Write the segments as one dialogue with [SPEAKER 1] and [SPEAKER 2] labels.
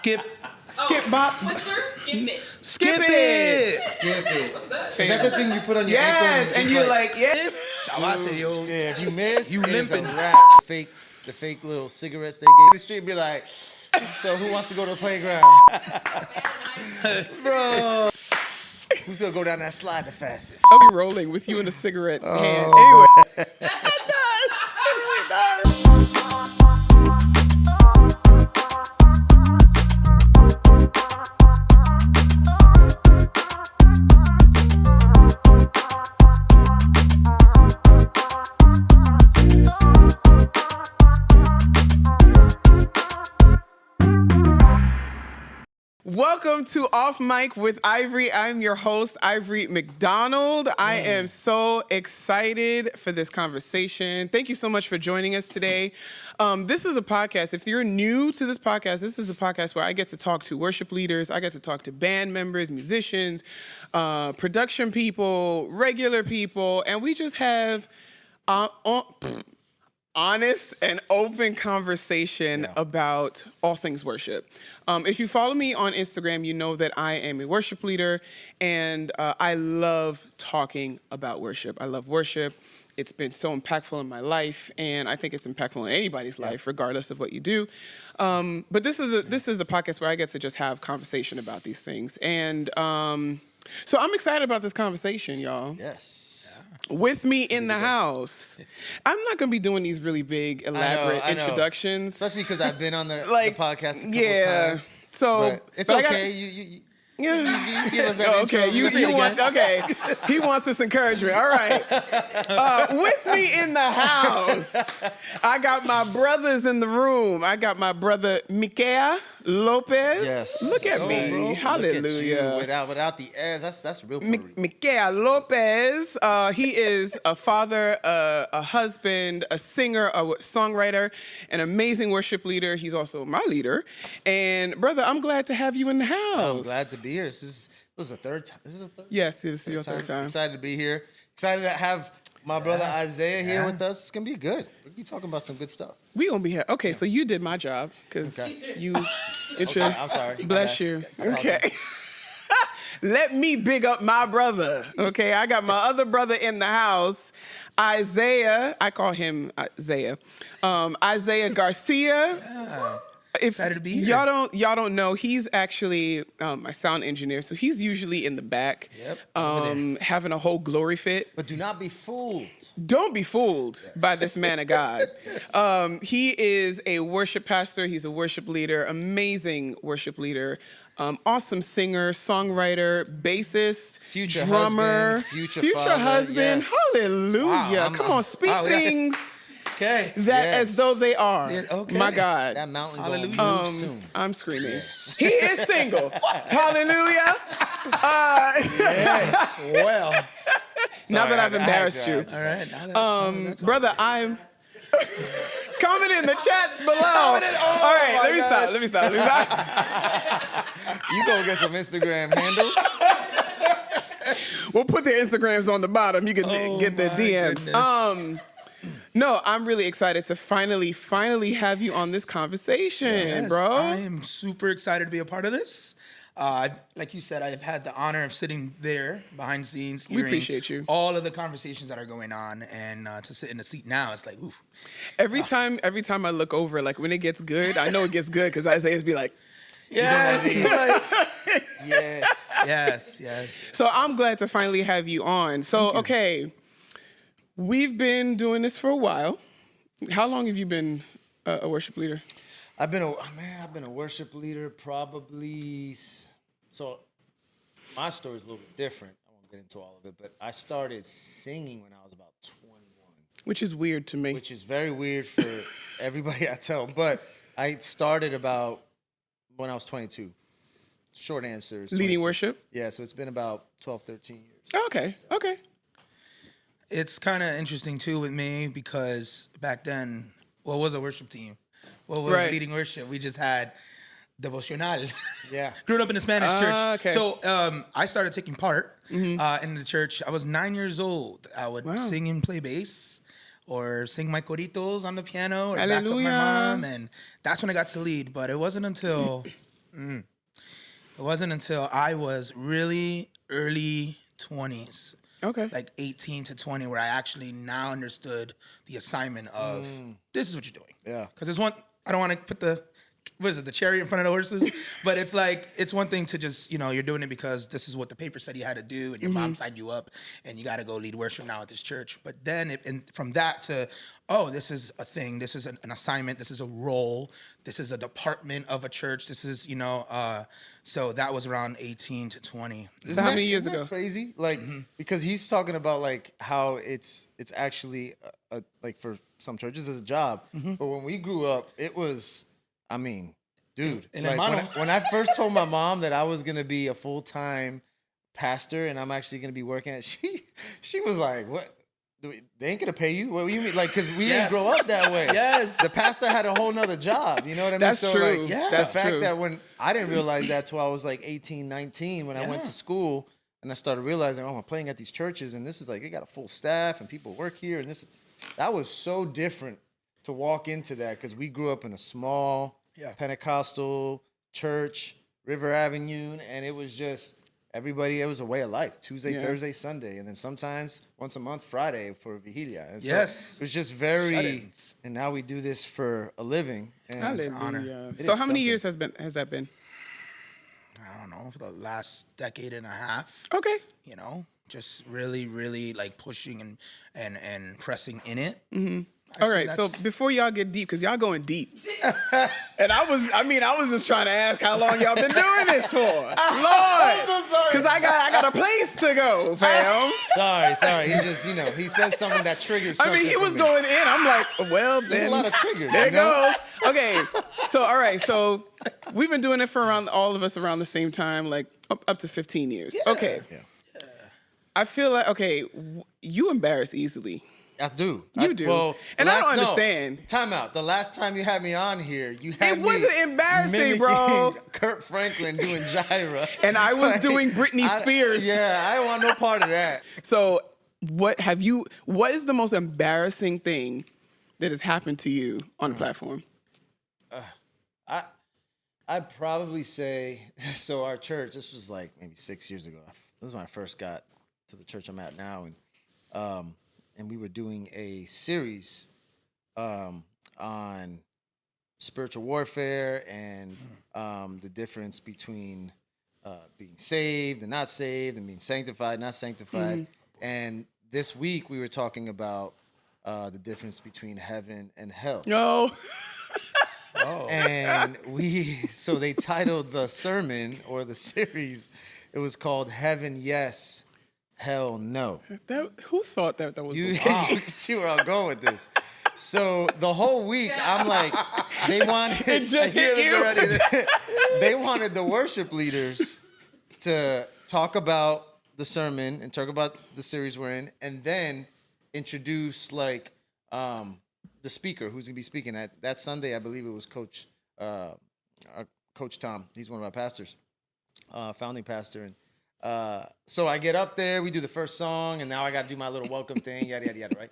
[SPEAKER 1] Skip bop.
[SPEAKER 2] Twister, skip it.
[SPEAKER 1] Skip it.
[SPEAKER 3] Skip it. Is that the thing you put on your ankle?
[SPEAKER 1] Yes, and you're like, yes.
[SPEAKER 3] Chavate, yo. Yeah, if you miss,
[SPEAKER 4] You
[SPEAKER 3] it is a
[SPEAKER 4] limping.
[SPEAKER 3] wrap. The fake little cigarettes they gave the street be like, so who wants to go to the playground? Bro. Who's gonna go down that slide the fastest?
[SPEAKER 1] I'll be rolling with you in a cigarette hand. Anyway. It really does. Welcome to Off Mic with Ivory. I'm your host, Ivory McDonald. I am so excited for this conversation. Thank you so much for joining us today. This is a podcast. If you're new to this podcast, this is a podcast where I get to talk to worship leaders. I get to talk to band members, musicians, production people, regular people, and we just have honest and open conversation about all things worship. If you follow me on Instagram, you know that I am a worship leader, and I love talking about worship. I love worship. It's been so impactful in my life, and I think it's impactful in anybody's life, regardless of what you do. But this is a podcast where I get to just have conversation about these things. And so I'm excited about this conversation, y'all.
[SPEAKER 3] Yes.
[SPEAKER 1] With me in the house. I'm not going to be doing these really big, elaborate
[SPEAKER 3] I know.
[SPEAKER 1] introductions.
[SPEAKER 3] Especially because I've been on the podcast a couple times.
[SPEAKER 1] So
[SPEAKER 3] But it's
[SPEAKER 1] but
[SPEAKER 3] okay. You give us that intro.
[SPEAKER 1] Okay, he wants this encouragement. All right. With me in the house, I got my brothers in the room. I got my brother Miqueas Lopez.
[SPEAKER 3] Yes.
[SPEAKER 1] Look at me.
[SPEAKER 3] Bro.
[SPEAKER 1] Hallelujah.
[SPEAKER 3] Look at you. Without the S, that's real Perrine.
[SPEAKER 1] Miqueas Lopez. He is a father, a husband, a singer, a songwriter, an amazing worship leader. He's also my leader. And brother, I'm glad to have you in the house.
[SPEAKER 3] I'm glad to be here. This was the third time. Is this the third?
[SPEAKER 1] Yes, this is your third time.
[SPEAKER 3] Excited to be here. Excited to have my brother Isaiah here with us. It's gonna be good. We'll be talking about some good stuff.
[SPEAKER 1] We gonna be here. Okay, so you did my job because you.
[SPEAKER 3] I'm sorry.
[SPEAKER 1] Bless you. Okay. Let me big up my brother. Okay, I got my other brother in the house, Isaiah. I call him Isaiah. Isaiah Grarcia.
[SPEAKER 4] Yeah.
[SPEAKER 1] If
[SPEAKER 4] Excited to be here.
[SPEAKER 1] Y'all don't know, he's actually my sound engineer, so he's usually in the back, having a whole glory fit.
[SPEAKER 3] But do not be fooled.
[SPEAKER 1] Don't be fooled by this man of God. He is a worship pastor. He's a worship leader, amazing worship leader, awesome singer, songwriter, bassist,
[SPEAKER 3] Future
[SPEAKER 1] drummer,
[SPEAKER 3] husband, future father,
[SPEAKER 1] husband.
[SPEAKER 3] yes.
[SPEAKER 1] Hallelujah!
[SPEAKER 3] Wow,
[SPEAKER 1] Come on, speak things.
[SPEAKER 4] Okay.
[SPEAKER 1] As though they are.
[SPEAKER 4] Yeah, okay.
[SPEAKER 1] My God.
[SPEAKER 3] That mountain
[SPEAKER 4] Hallelujah.
[SPEAKER 3] gonna move soon.
[SPEAKER 1] I'm screaming. He is single. Hallelujah.
[SPEAKER 3] Yes.
[SPEAKER 4] Well.
[SPEAKER 1] Now that I've embarrassed you.
[SPEAKER 4] All right.
[SPEAKER 1] Brother, I'm... Comment in the chats below. All right, let me stop.
[SPEAKER 3] You go get some Instagram handles.
[SPEAKER 1] We'll put their Instagrams on the bottom. You can get their DMs.
[SPEAKER 4] Goodness.
[SPEAKER 1] No, I'm really excited to finally have you on this conversation,
[SPEAKER 4] Yes,
[SPEAKER 1] bro.
[SPEAKER 4] I am super excited to be a part of this. Like you said, I've had the honor of sitting there behind the scenes, hearing
[SPEAKER 1] appreciate you.
[SPEAKER 4] all of the conversations that are going on, and to sit in the seat now, it's like, ooh.
[SPEAKER 1] Every time I look over, like when it gets good, I know it gets good because Isaiah's be like,
[SPEAKER 4] Yes.
[SPEAKER 1] So I'm glad to finally have you on. So, okay, we've been doing this for a while. How long have you been a worship leader?
[SPEAKER 3] I've been a worship leader probably. So my story's a little bit different. I won't get into all of it, but I started singing when I was about 21.
[SPEAKER 1] Which is weird to me.
[SPEAKER 3] Which is very weird for everybody I tell. But I started about when I was 22. Short answer is 22.
[SPEAKER 1] Leading worship?
[SPEAKER 3] Yeah, so it's been about 12, 13 years.
[SPEAKER 1] Okay.
[SPEAKER 4] It's kind of interesting, too, with me, because back then, what was a worship team? What was leading worship? We just had devocional.
[SPEAKER 3] Yeah.
[SPEAKER 4] Grew up in a Spanish church.
[SPEAKER 1] Okay.
[SPEAKER 4] So I started taking part in the church. I was 9 years old. I would sing and play bass or sing my coritos on the piano or back up my mom. And that's when I got to lead. But it wasn't until It wasn't until I was really early 20s,
[SPEAKER 1] Okay.
[SPEAKER 4] like 18 to 20, where I actually now understood the assignment of this is what you're doing.
[SPEAKER 3] Yeah.
[SPEAKER 4] Because it's one, I don't want to put the cherry in front of the horses, but it's like, it's one thing to just, you're doing it because this is what the paper said you had to do and your mom signed you up and you got to go lead worship now at this church. But then and from that to, oh, this is a thing, this is an assignment, this is a role, this is a department of a church, this is, so that was around 18 to 20.
[SPEAKER 1] So how many years
[SPEAKER 3] Isn't that
[SPEAKER 1] ago?
[SPEAKER 3] crazy? Like, because he's talking about like how it's actually like for some churches as a job, but when we grew up, it was, I mean, dude, like when I first told my mom that I was gonna be a full-time pastor and I'm actually gonna be working at, she was like, "What? They ain't gonna pay you? What do you mean?" Like, because we didn't grow up that way.
[SPEAKER 4] Yes,
[SPEAKER 3] The pastor had a whole nother job. You know what I mean?
[SPEAKER 1] That's
[SPEAKER 3] so
[SPEAKER 1] true.
[SPEAKER 3] like,
[SPEAKER 1] Yeah.
[SPEAKER 3] the
[SPEAKER 1] That's
[SPEAKER 3] fact
[SPEAKER 1] true.
[SPEAKER 3] that when I didn't realize that till I was like 18, 19 when I went to school and I started realizing, oh, I'm playing at these churches and this is like, they got a full staff and people work here and that was so different to walk into that because we grew up in a small Pentecostal church, River Avenue, and it was just everybody. It was a way of life. Tuesday, Thursday, Sunday, and then sometimes once a month, Friday for Vigilia. And so it was just very.
[SPEAKER 4] Shut-ins.
[SPEAKER 3] And now we do this for a living. And
[SPEAKER 1] Hallelujah.
[SPEAKER 3] honor.
[SPEAKER 1] So
[SPEAKER 3] is
[SPEAKER 1] how many
[SPEAKER 3] something.
[SPEAKER 1] years has that been?
[SPEAKER 4] I don't know, for the last decade and a half.
[SPEAKER 1] Okay.
[SPEAKER 4] Just really, really like pushing and pressing in it.
[SPEAKER 1] All right, so before y'all get deep, because y'all going deep. And I was just trying to ask how long y'all been doing this for. Lord.
[SPEAKER 3] I'm so sorry.
[SPEAKER 1] Because I got a place to go, fam.
[SPEAKER 3] Sorry. He just, he said something that triggers something.
[SPEAKER 1] I mean, he
[SPEAKER 3] for
[SPEAKER 1] was
[SPEAKER 3] me.
[SPEAKER 1] going in. I'm like, well,
[SPEAKER 3] There's
[SPEAKER 1] then.
[SPEAKER 3] a lot of triggers.
[SPEAKER 1] There
[SPEAKER 3] you know?
[SPEAKER 1] goes. Okay, so all right, so we've been doing it for all of us around the same time, like up to 15 years. Okay.
[SPEAKER 3] Yeah.
[SPEAKER 1] I feel like, you embarrass easily.
[SPEAKER 3] I do.
[SPEAKER 1] You do.
[SPEAKER 3] Well,
[SPEAKER 1] And I don't understand.
[SPEAKER 3] Time out. The last time you had me on here, you had
[SPEAKER 1] It wasn't
[SPEAKER 3] me
[SPEAKER 1] embarrassing,
[SPEAKER 3] mimicking
[SPEAKER 1] bro.
[SPEAKER 3] Kurt Franklin doing Gyra.
[SPEAKER 1] And I was doing Britney Spears.
[SPEAKER 3] I don't want no part of that.
[SPEAKER 1] So what is the most embarrassing thing that has happened to you on the platform?
[SPEAKER 3] I'd probably say, so our church, this was like maybe 6 years ago. This is when I first got to the church I'm at now. And we were doing a series on spiritual warfare and the difference between being saved and not saved and being sanctified, not sanctified. And this week we were talking about the difference between heaven and hell.
[SPEAKER 1] No.
[SPEAKER 3] And so they titled the sermon or the series, it was called Heaven Yes, Hell No.
[SPEAKER 1] Who thought that was
[SPEAKER 3] You
[SPEAKER 1] so
[SPEAKER 3] can see where I'm going with this. So the whole week, I'm like, they wanted.
[SPEAKER 1] It just hit you.
[SPEAKER 3] They wanted the worship leaders to talk about the sermon and talk about the series we're in, and then introduce like the speaker who's gonna be speaking at that Sunday. I believe it was Coach Tom. He's one of our pastors, founding pastor, and. So I get up there, we do the first song, and now I got to do my little welcome thing, yada, yada, yada, right?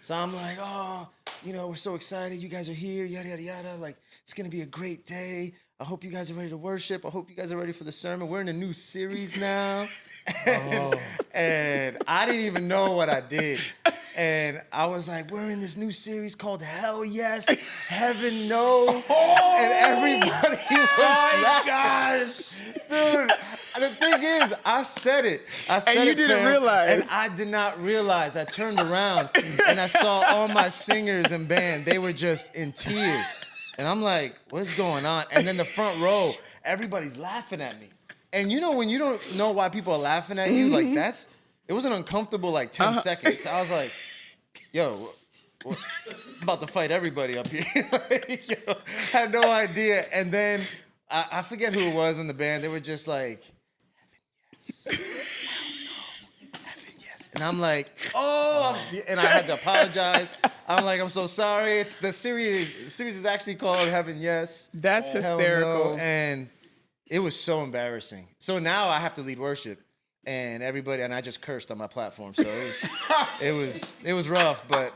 [SPEAKER 3] So I'm like, oh, we're so excited. You guys are here, yada, yada, yada. Like, it's going to be a great day. I hope you guys are ready to worship. I hope you guys are ready for the sermon. We're in a new series now. And I didn't even know what I did. And I was like, we're in this new series called Hell Yes, Heaven No. And everybody was laughing.
[SPEAKER 4] Gosh.
[SPEAKER 3] Dude, the thing is, I said it.
[SPEAKER 1] And you didn't realize.
[SPEAKER 3] And I did not realize. I turned around and I saw all my singers and band. They were just in tears. And I'm like, what's going on? And then the front row, everybody's laughing at me. And when you don't know why people are laughing at you, like it was an uncomfortable like 10 seconds. I was like, yo, I'm about to fight everybody up here. Had no idea. And then I forget who it was in the band. They were just like, heaven yes. And I'm like, and I had to apologize. I'm like, I'm so sorry. It's the series is actually called Heaven Yes.
[SPEAKER 1] That's
[SPEAKER 3] Hell
[SPEAKER 1] hysterical.
[SPEAKER 3] No. And it was so embarrassing. So now I have to lead worship. And I just cursed on my platform. So it was rough, but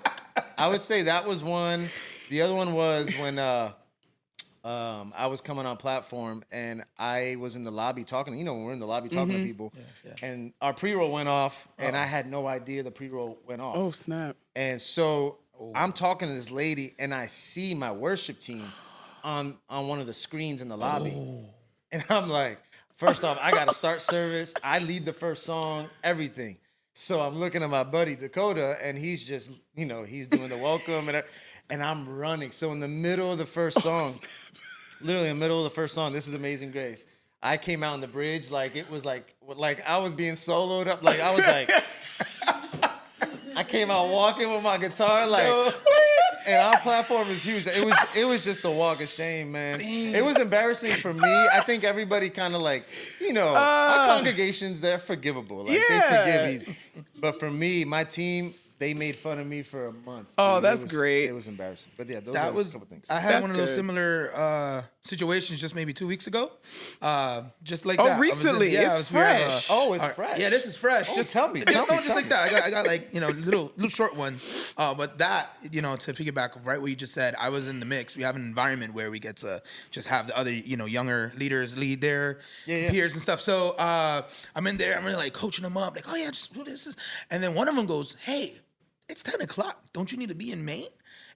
[SPEAKER 3] I would say that was one. The other one was when I was coming on platform and I was in the lobby talking. You know, when we're in the lobby talking to people, and our pre-roll went off, and I had no idea the pre-roll went off.
[SPEAKER 1] Oh, snap.
[SPEAKER 3] And so I'm talking to this lady, and I see my worship team on one of the screens in the lobby. And I'm like, first off, I got to start service. I lead the first song, everything. So I'm looking at my buddy Dakota, and he's just, you know, he's doing the welcome, and I'm running. So in the middle of the first song, literally in the middle of the first song, This Is Amazing Grace, I came out on the bridge like it was like I was being soloed up. Like I was like, I came out walking with my guitar like, and our platform is huge. It was just a walk of shame, man. It was embarrassing for me. I think everybody kind of like, you know, our congregations, they're forgivable. Like they forgive easy. But for me, my team, they made fun of me for a month.
[SPEAKER 1] Oh, that's great.
[SPEAKER 3] It was embarrassing. But yeah, those
[SPEAKER 4] That
[SPEAKER 3] are
[SPEAKER 4] was,
[SPEAKER 3] a couple things.
[SPEAKER 4] I had
[SPEAKER 1] That's
[SPEAKER 4] one of those
[SPEAKER 1] good.
[SPEAKER 4] similar situations just maybe 2 weeks ago. Just like
[SPEAKER 1] Oh,
[SPEAKER 4] that.
[SPEAKER 1] recently? It's fresh.
[SPEAKER 3] Oh, it's fresh.
[SPEAKER 4] Yeah, this is fresh.
[SPEAKER 3] Oh,
[SPEAKER 4] just
[SPEAKER 3] tell me.
[SPEAKER 4] Just like that. I got like, you know, little short ones. But that, you know, to piggyback right what you just said, I was in the mix. We have an environment where we get to just have the other, you know, younger leaders lead their peers and stuff. So I'm in there. I'm really like coaching them up. Like, oh yeah, just do this. And then one of them goes, hey, it's 10 o'clock. Don't you need to be in Maine?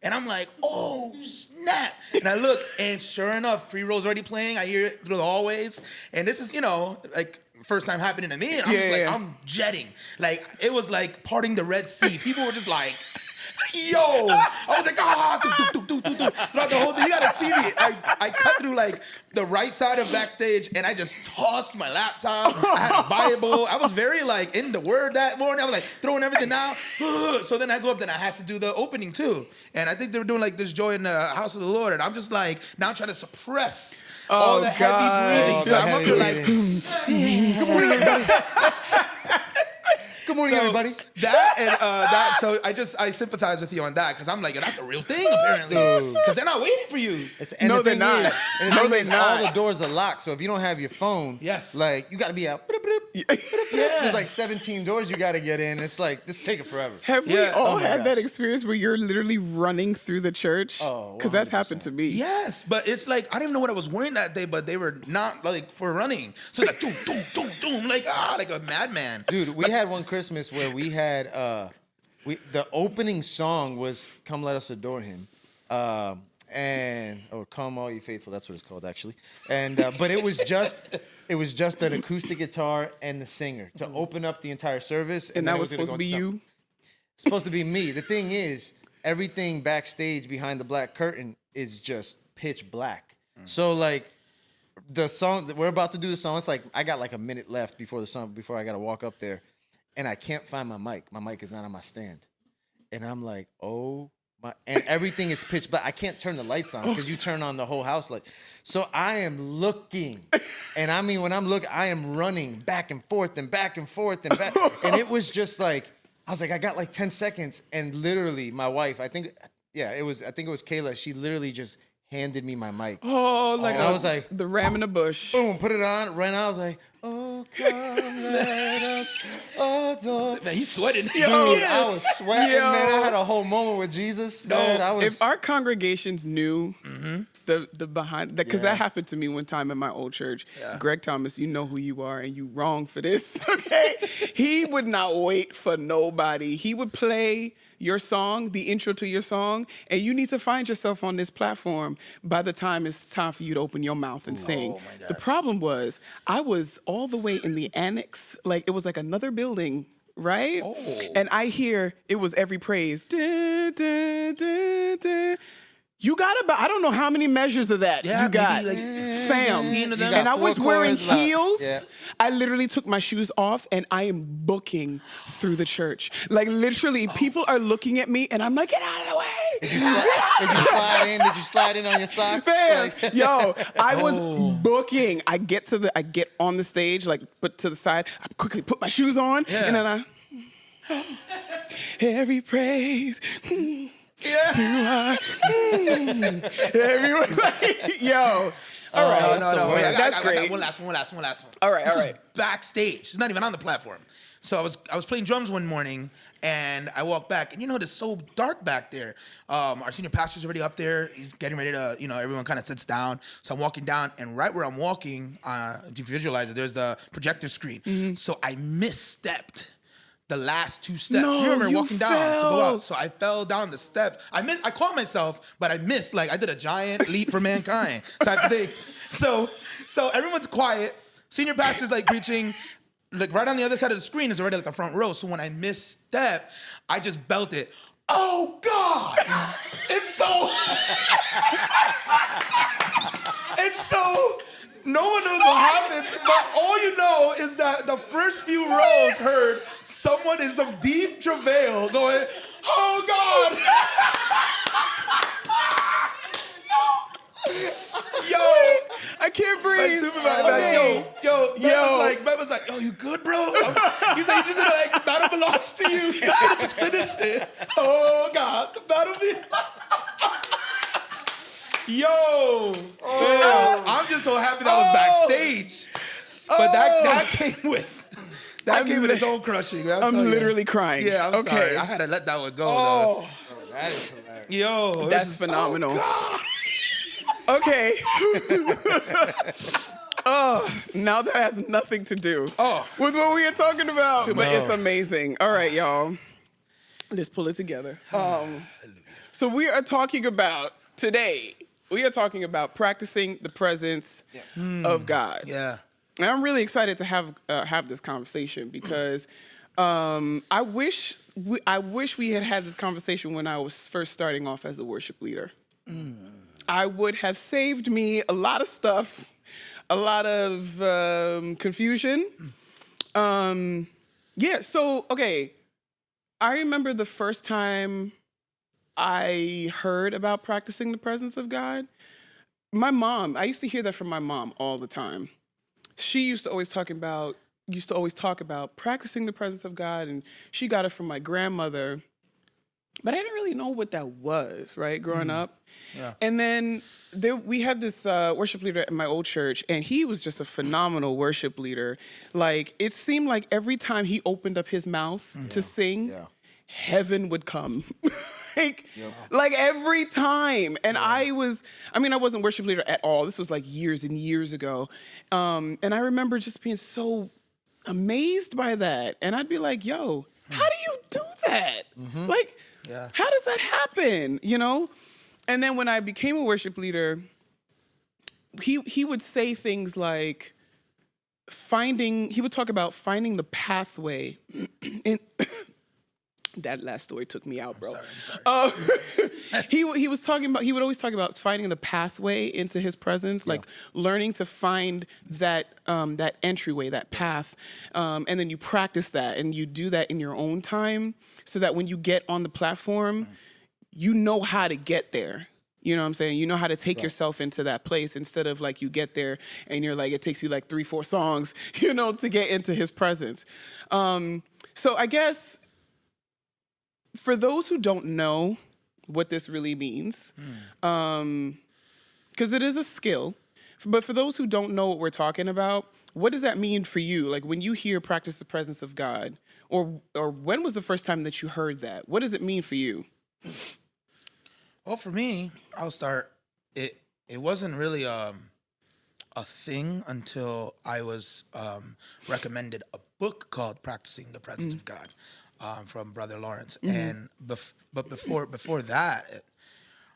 [SPEAKER 4] And I'm like, oh, snap. And I look, and sure enough, pre-roll's already playing. I hear it through the hallways. And this is, you know, like, first time happening to me. And I'm just like, I'm jetting. Like, it was like parting the Red Sea. People were just like, yo. I was like, throughout the whole thing. You gotta see me. I cut through like the right side of backstage, and I just tossed my laptop. I had a Bible. I was very like in the word that morning. I was like throwing everything out. So then I go up, then I have to do the opening too. And I think they were doing like There's Joy in the House of the Lord. And I'm just like now trying to suppress all the heavy breathing. So I'm up there like,
[SPEAKER 3] good morning, everybody. Good morning, everybody.
[SPEAKER 4] So I sympathize with you on that because I'm like, that's a real thing apparently. Because they're not waiting for you.
[SPEAKER 1] No, they're not. No, they're not.
[SPEAKER 3] All the doors are locked, so if you don't have your phone, like you got to be out. There's like 17 doors you got to get in. It's like this take it forever.
[SPEAKER 1] Have we all had that experience where you're literally running through the church?
[SPEAKER 3] Oh,
[SPEAKER 1] because that's happened to me.
[SPEAKER 4] Yes, but it's like I didn't even know what I was wearing that day, but they were not like for running. So it's like doom, doom, doom, doom, like a madman.
[SPEAKER 3] Dude, we had one Christmas where we had the opening song was "Come Let Us Adore Him," or "Come All You Faithful." That's what it's called actually. And but it was just an acoustic guitar and the singer to open up the entire service.
[SPEAKER 1] And that was supposed to be you?
[SPEAKER 3] It's supposed to be me. The thing is, everything backstage behind the black curtain is just pitch black. So like the song that we're about to do, the song, it's like I got like a minute left before the song, before I got to walk up there, and I can't find my mic. My mic is not on my stand, and I'm like, oh my! And everything is pitch black. I can't turn the lights on because you turn on the whole house light. So I am looking, and I mean when I'm looking, I am running back and forth and back and forth and back, and it was just like. I was like, I got like 10 seconds, and literally my wife, I think it was Kayla, she literally just handed me my mic.
[SPEAKER 1] Oh, like
[SPEAKER 3] I was like,
[SPEAKER 1] the ram in the bush.
[SPEAKER 3] boom, put it on, ran out, I was like, oh, come let us adore.
[SPEAKER 4] Man, he's sweating.
[SPEAKER 3] Dude, I was sweating, man. I had a whole moment with Jesus, man.
[SPEAKER 1] If our congregations knew the behind that, because that happened to me one time in my old church. Greg Thomas, you know who you are, and you wrong for this. Okay, he would not wait for nobody. He would play your song, the intro to your song, and you need to find yourself on this platform by the time it's time for you to open your mouth and sing.
[SPEAKER 4] Oh my God.
[SPEAKER 1] The problem was I was all the way in the annex, like it was like another building, right?
[SPEAKER 4] Oh.
[SPEAKER 1] And I hear it was every praise. Da, da, da, da. You got about, I don't know how many measures of that you got,
[SPEAKER 4] like
[SPEAKER 1] fam.
[SPEAKER 4] 16 of them.
[SPEAKER 1] And I
[SPEAKER 3] four
[SPEAKER 1] was wearing
[SPEAKER 3] chords left.
[SPEAKER 1] heels.
[SPEAKER 3] Yeah.
[SPEAKER 1] I literally took my shoes off and I am booking through the church. Like literally, people are looking at me and I'm like, get out of the way.
[SPEAKER 3] Did you slide in? Did you slide in on your socks?
[SPEAKER 1] Fam,
[SPEAKER 3] Like-
[SPEAKER 1] yo, I was booking. I get on the stage, like put to the side. I quickly put my shoes on, and then every praise. To our, everyone, like, yo, All right.
[SPEAKER 3] that's the worst.
[SPEAKER 4] Wait,
[SPEAKER 1] That's
[SPEAKER 4] I
[SPEAKER 1] great.
[SPEAKER 4] got one last one.
[SPEAKER 1] All right,
[SPEAKER 4] This
[SPEAKER 1] all
[SPEAKER 4] is
[SPEAKER 1] right.
[SPEAKER 4] backstage. It's not even on the platform. So I was playing drums one morning, and I walked back, and it's so dark back there. Our senior pastor's already up there. He's getting ready to, everyone kind of sits down. So I'm walking down, and right where I'm walking, if you visualize it, there's the projector screen.
[SPEAKER 1] Mm-hmm.
[SPEAKER 4] So I misstepped the last 2 steps.
[SPEAKER 1] No,
[SPEAKER 4] you remember
[SPEAKER 1] you
[SPEAKER 4] walking down to go
[SPEAKER 1] fell.
[SPEAKER 4] out. So I fell down the steps. I caught myself, but I missed. Like I did a giant leap for mankind type of thing. So everyone's quiet. Senior pastor's like preaching. Like right on the other side of the screen is already like the front row. So when I misstep, I just belted. Oh God! It's so. No one knows what happens, but all you know is that the first few rows heard someone in some deep travail going, "Oh God!" Yo,
[SPEAKER 1] I can't breathe.
[SPEAKER 4] my supervisor,
[SPEAKER 1] Okay.
[SPEAKER 4] Matt was like, "Yo, you good, bro?" He's like, "You just like the battle belongs to you. You should have just finished it." Oh God, the battle be. Yo, man, I'm just so happy that I was backstage. But that came with its own crushing.
[SPEAKER 1] I'm literally crying.
[SPEAKER 4] Yeah, I'm
[SPEAKER 1] okay.
[SPEAKER 4] sorry. I had to let that one go
[SPEAKER 1] Oh,
[SPEAKER 3] That is hilarious.
[SPEAKER 4] though. Yo,
[SPEAKER 1] that's phenomenal.
[SPEAKER 4] God.
[SPEAKER 1] Okay. Now that has nothing to do with what we are talking about, but it's amazing. All right, y'all. Let's pull it together. So we are talking about today. We are talking about practicing the presence of God.
[SPEAKER 4] Yeah.
[SPEAKER 1] And I'm really excited to have this conversation because I wish we had this conversation when I was first starting off as a worship leader. I would have saved me a lot of stuff, a lot of confusion. So, okay. I remember the first time I heard about practicing the presence of God. I used to hear that from my mom all the time. She used to always talk about practicing the presence of God, and she got it from my grandmother. But I didn't really know what that was, right, growing up.
[SPEAKER 4] Yeah.
[SPEAKER 1] And then we had this worship leader at my old church, and he was just a phenomenal worship leader. Like, it seemed like every time he opened up his mouth to sing, heaven would come. like every time. And I wasn't worship leader at all. This was like years and years ago. And I remember just being so amazed by that. And I'd be like, yo, how do you do that? Like, how does that happen? And then when I became a worship leader, he would say things like he would talk about finding the pathway in that last story took me out, bro.
[SPEAKER 4] I'm sorry.
[SPEAKER 1] He would always talk about finding the pathway into his presence, like learning to find that that entryway, that path, and then you practice that and you do that in your own time, so that when you get on the platform, you know how to get there. You know what I'm saying? You know how to take yourself into that place instead of like you get there and you're like, it takes you like 3-4 songs, to get into his presence. So I guess for those who don't know what this really means, because it is a skill, but for those who don't know what we're talking about, what does that mean for you? Like when you hear practice the presence of God, or when was the first time that you heard that? What does it mean for you?
[SPEAKER 4] Well, for me, I'll start. It wasn't really a thing until I was recommended a book called "Practicing the Presence of God" from Brother Lawrence. And but before that,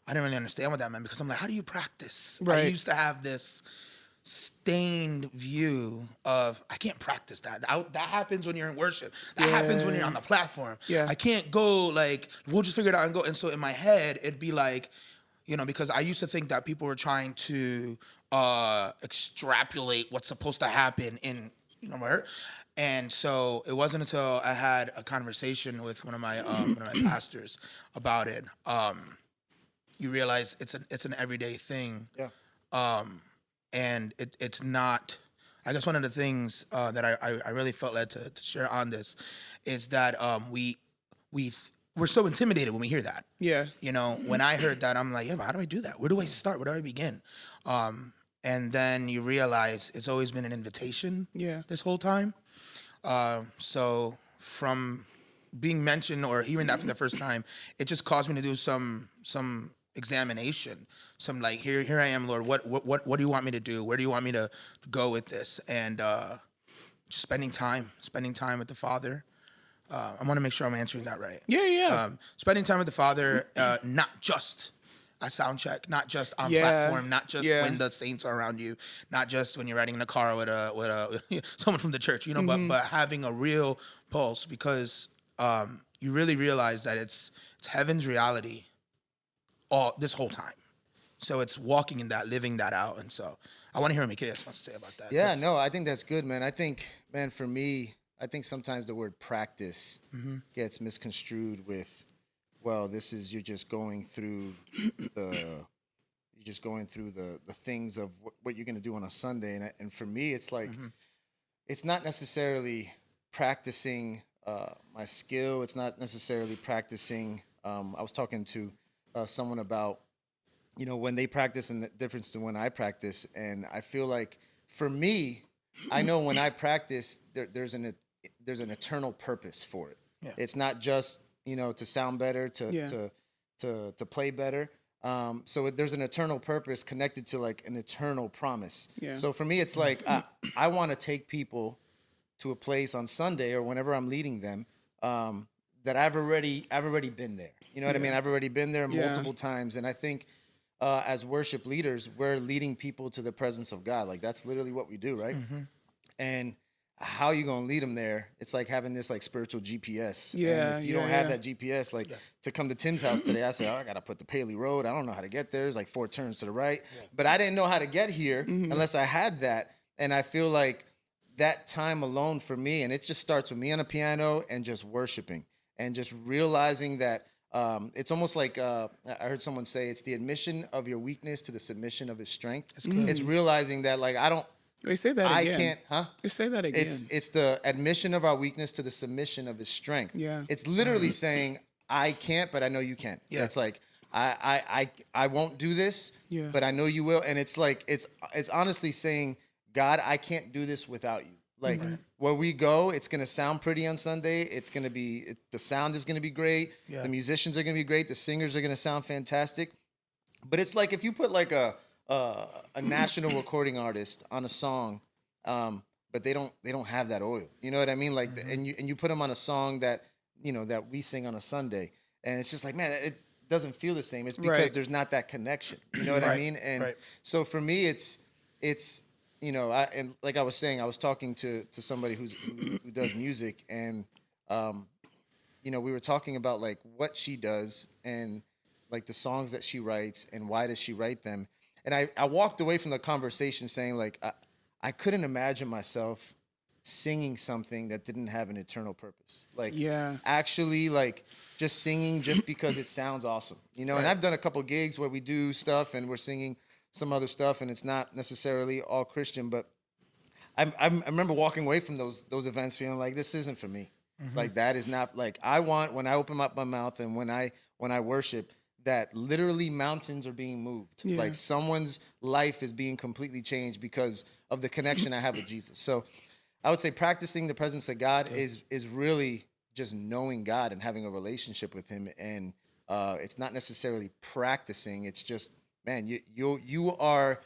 [SPEAKER 4] I didn't really understand what that meant, because I'm like, how do you practice?
[SPEAKER 1] Right.
[SPEAKER 4] I used to have this stained view of, I can't practice that. That happens when you're in worship. That happens when you're on the platform.
[SPEAKER 1] Yeah.
[SPEAKER 4] I can't go like, we'll just figure it out and go. And so in my head, it'd be like, because I used to think that people were trying to extrapolate what's supposed to happen in, where. And so it wasn't until I had a conversation with one of my pastors about it. You realize it's an everyday thing.
[SPEAKER 3] Yeah.
[SPEAKER 4] And it's not. I guess one of the things that I really felt led to share on this is that we're so intimidated when we hear that.
[SPEAKER 1] Yeah.
[SPEAKER 4] When I heard that, I'm like, yeah, but how do I do that? Where do I start? Where do I begin? and then you realize it's always been an invitation.
[SPEAKER 1] Yeah.
[SPEAKER 4] This whole time. So from being mentioned or hearing that for the first time, it just caused me to do some examination. Some like, here I am, Lord. What do you want me to do? Where do you want me to go with this? And just spending time with the Father. I want to make sure I'm answering that right.
[SPEAKER 1] Yeah.
[SPEAKER 4] Spending time with the Father, not just a sound check, not just on platform, not just when the saints are around you, not just when you're riding in a car with a someone from the church, but having a real pulse, because you really realize that it's heaven's reality all this whole time. So it's walking in that, living that out. And so I want to hear what Miqueas wants to say about that.
[SPEAKER 3] Yeah, no, I think that's good, man. I think, man, for me, I think sometimes the word practice gets misconstrued with, well, you're just going through the things of what you're going to do on a Sunday. And for me, it's like, it's not necessarily practicing my skill. It's not necessarily practicing. I was talking to someone about, when they practice and the difference to when I practice. And I feel like for me, I know when I practice, there's an eternal purpose for it. Yeah. It's not just, to sound better, to play better. So there's an eternal purpose connected to like an eternal promise. Yeah. So for me, it's like, I want to take people to a place on Sunday or whenever I'm leading them, that I've already been there. You know what I mean? I've already been there multiple times. And I think, as worship leaders, we're leading people to the presence of God. Like that's literally what we do, right? And how you gonna lead them there? It's like having this like spiritual GPS.
[SPEAKER 1] Yeah.
[SPEAKER 3] And if you don't have that GPS, like to come to Tim's house today, I said, I gotta put the Paley Road. I don't know how to get there. It's like 4 turns to the right. But I didn't know how to get here unless I had that. And I feel like that time alone for me, and it just starts with me on a piano and just worshiping and just realizing that it's almost like I heard someone say it's the admission of your weakness to the submission of his strength. It's realizing that like
[SPEAKER 1] They say that again.
[SPEAKER 3] I can't, huh?
[SPEAKER 1] They say that again.
[SPEAKER 3] It's the admission of our weakness to the submission of his strength.
[SPEAKER 1] Yeah.
[SPEAKER 3] It's literally saying I can't, but I know you can. Yeah. It's like I won't do this, but I know you will. And it's like it's honestly saying, God, I can't do this without you. Like where we go, it's gonna sound pretty on Sunday. It's gonna be the sound is gonna be great. Yeah. The musicians are gonna be great. The singers are gonna sound fantastic. But it's like if you put like a national recording artist on a song, but they don't have that oil. You know what I mean? Like and you put them on a song that that we sing on a Sunday, and it's just like, man, it doesn't feel the same. It's because there's not that connection. You know what I mean? And so for me, it's. And like I was saying, I was talking to somebody who does music, and we were talking about like what she does and like the songs that she writes and why does she write them. And I walked away from the conversation saying like I couldn't imagine myself singing something that didn't have an eternal purpose. Like actually like just singing just because it sounds awesome. And I've done a couple gigs where we do stuff and we're singing some other stuff, and it's not necessarily all Christian, but I remember walking away from those events feeling like this isn't for me. Like that is not like I want when I open up my mouth and when I worship that literally mountains are being moved. Yeah. Like someone's life is being completely changed because of the connection I have with Jesus. So I would say practicing the presence of God is really just knowing God and having a relationship with him. And it's not necessarily practicing. It's just, man, you are,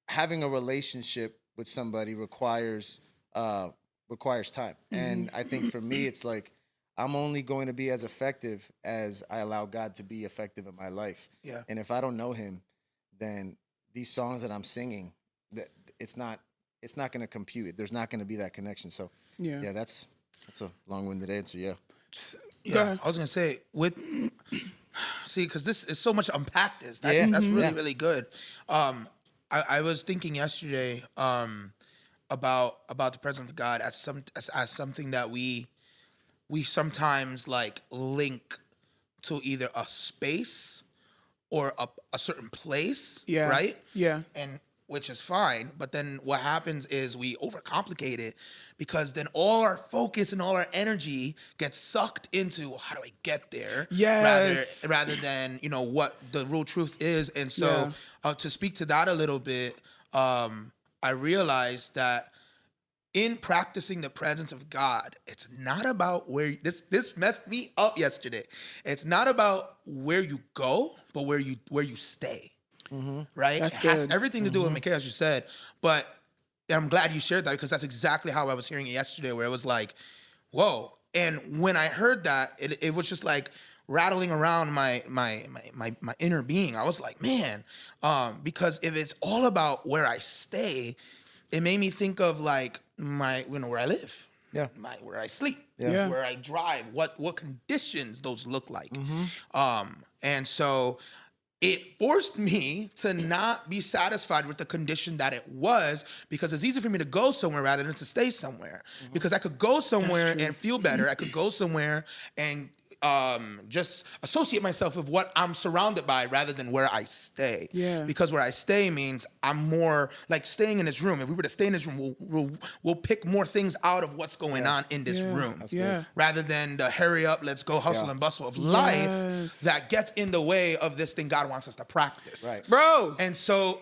[SPEAKER 3] having a relationship with somebody requires time. And I think for me, it's like, I'm only going to be as effective as I allow God to be effective in my life. Yeah. And if I don't know him, then these songs that I'm singing, that it's not going to compute. There's not going to be that connection. So yeah, that's a long-winded answer. Yeah.
[SPEAKER 4] Yeah. I was going to say because this is so much unpacked. That's really, really good. I was thinking yesterday about the presence of God as something that we sometimes like link to either a space or a certain place, right? Yeah. And which is fine. But then what happens is we overcomplicate it, because then all our focus and all our energy gets sucked into how do I get there,
[SPEAKER 1] Yes.
[SPEAKER 4] rather than, you know, what the real truth is. And so to speak to that a little bit, I realized that in practicing the presence of God, it's not about where this messed me up yesterday. It's not about where you go, but where you stay. Right?
[SPEAKER 1] That's
[SPEAKER 4] it has
[SPEAKER 1] good.
[SPEAKER 4] everything to do with Miqueas, as you said. But I'm glad you shared that, because that's exactly how I was hearing it yesterday, where it was like, whoa. And when I heard that, it was just like rattling around my inner being. I was like, man, because if it's all about where I stay, it made me think of like where I live, where I sleep, where I drive, what conditions those look like. And so it forced me to not be satisfied with the condition that it was, because it's easy for me to go somewhere rather than to stay somewhere. Because I could go somewhere and feel better. I could go somewhere and just associate myself with what I'm surrounded by rather than where I stay.
[SPEAKER 1] Yeah.
[SPEAKER 4] Because where I stay means I'm more like staying in this room. If we were to stay in this room, we'll pick more things out of what's going on in this room. Rather than the hurry up, let's go hustle and bustle of life that gets in the way of this thing God wants us to practice.
[SPEAKER 3] Right.
[SPEAKER 1] Bro.
[SPEAKER 4] And so,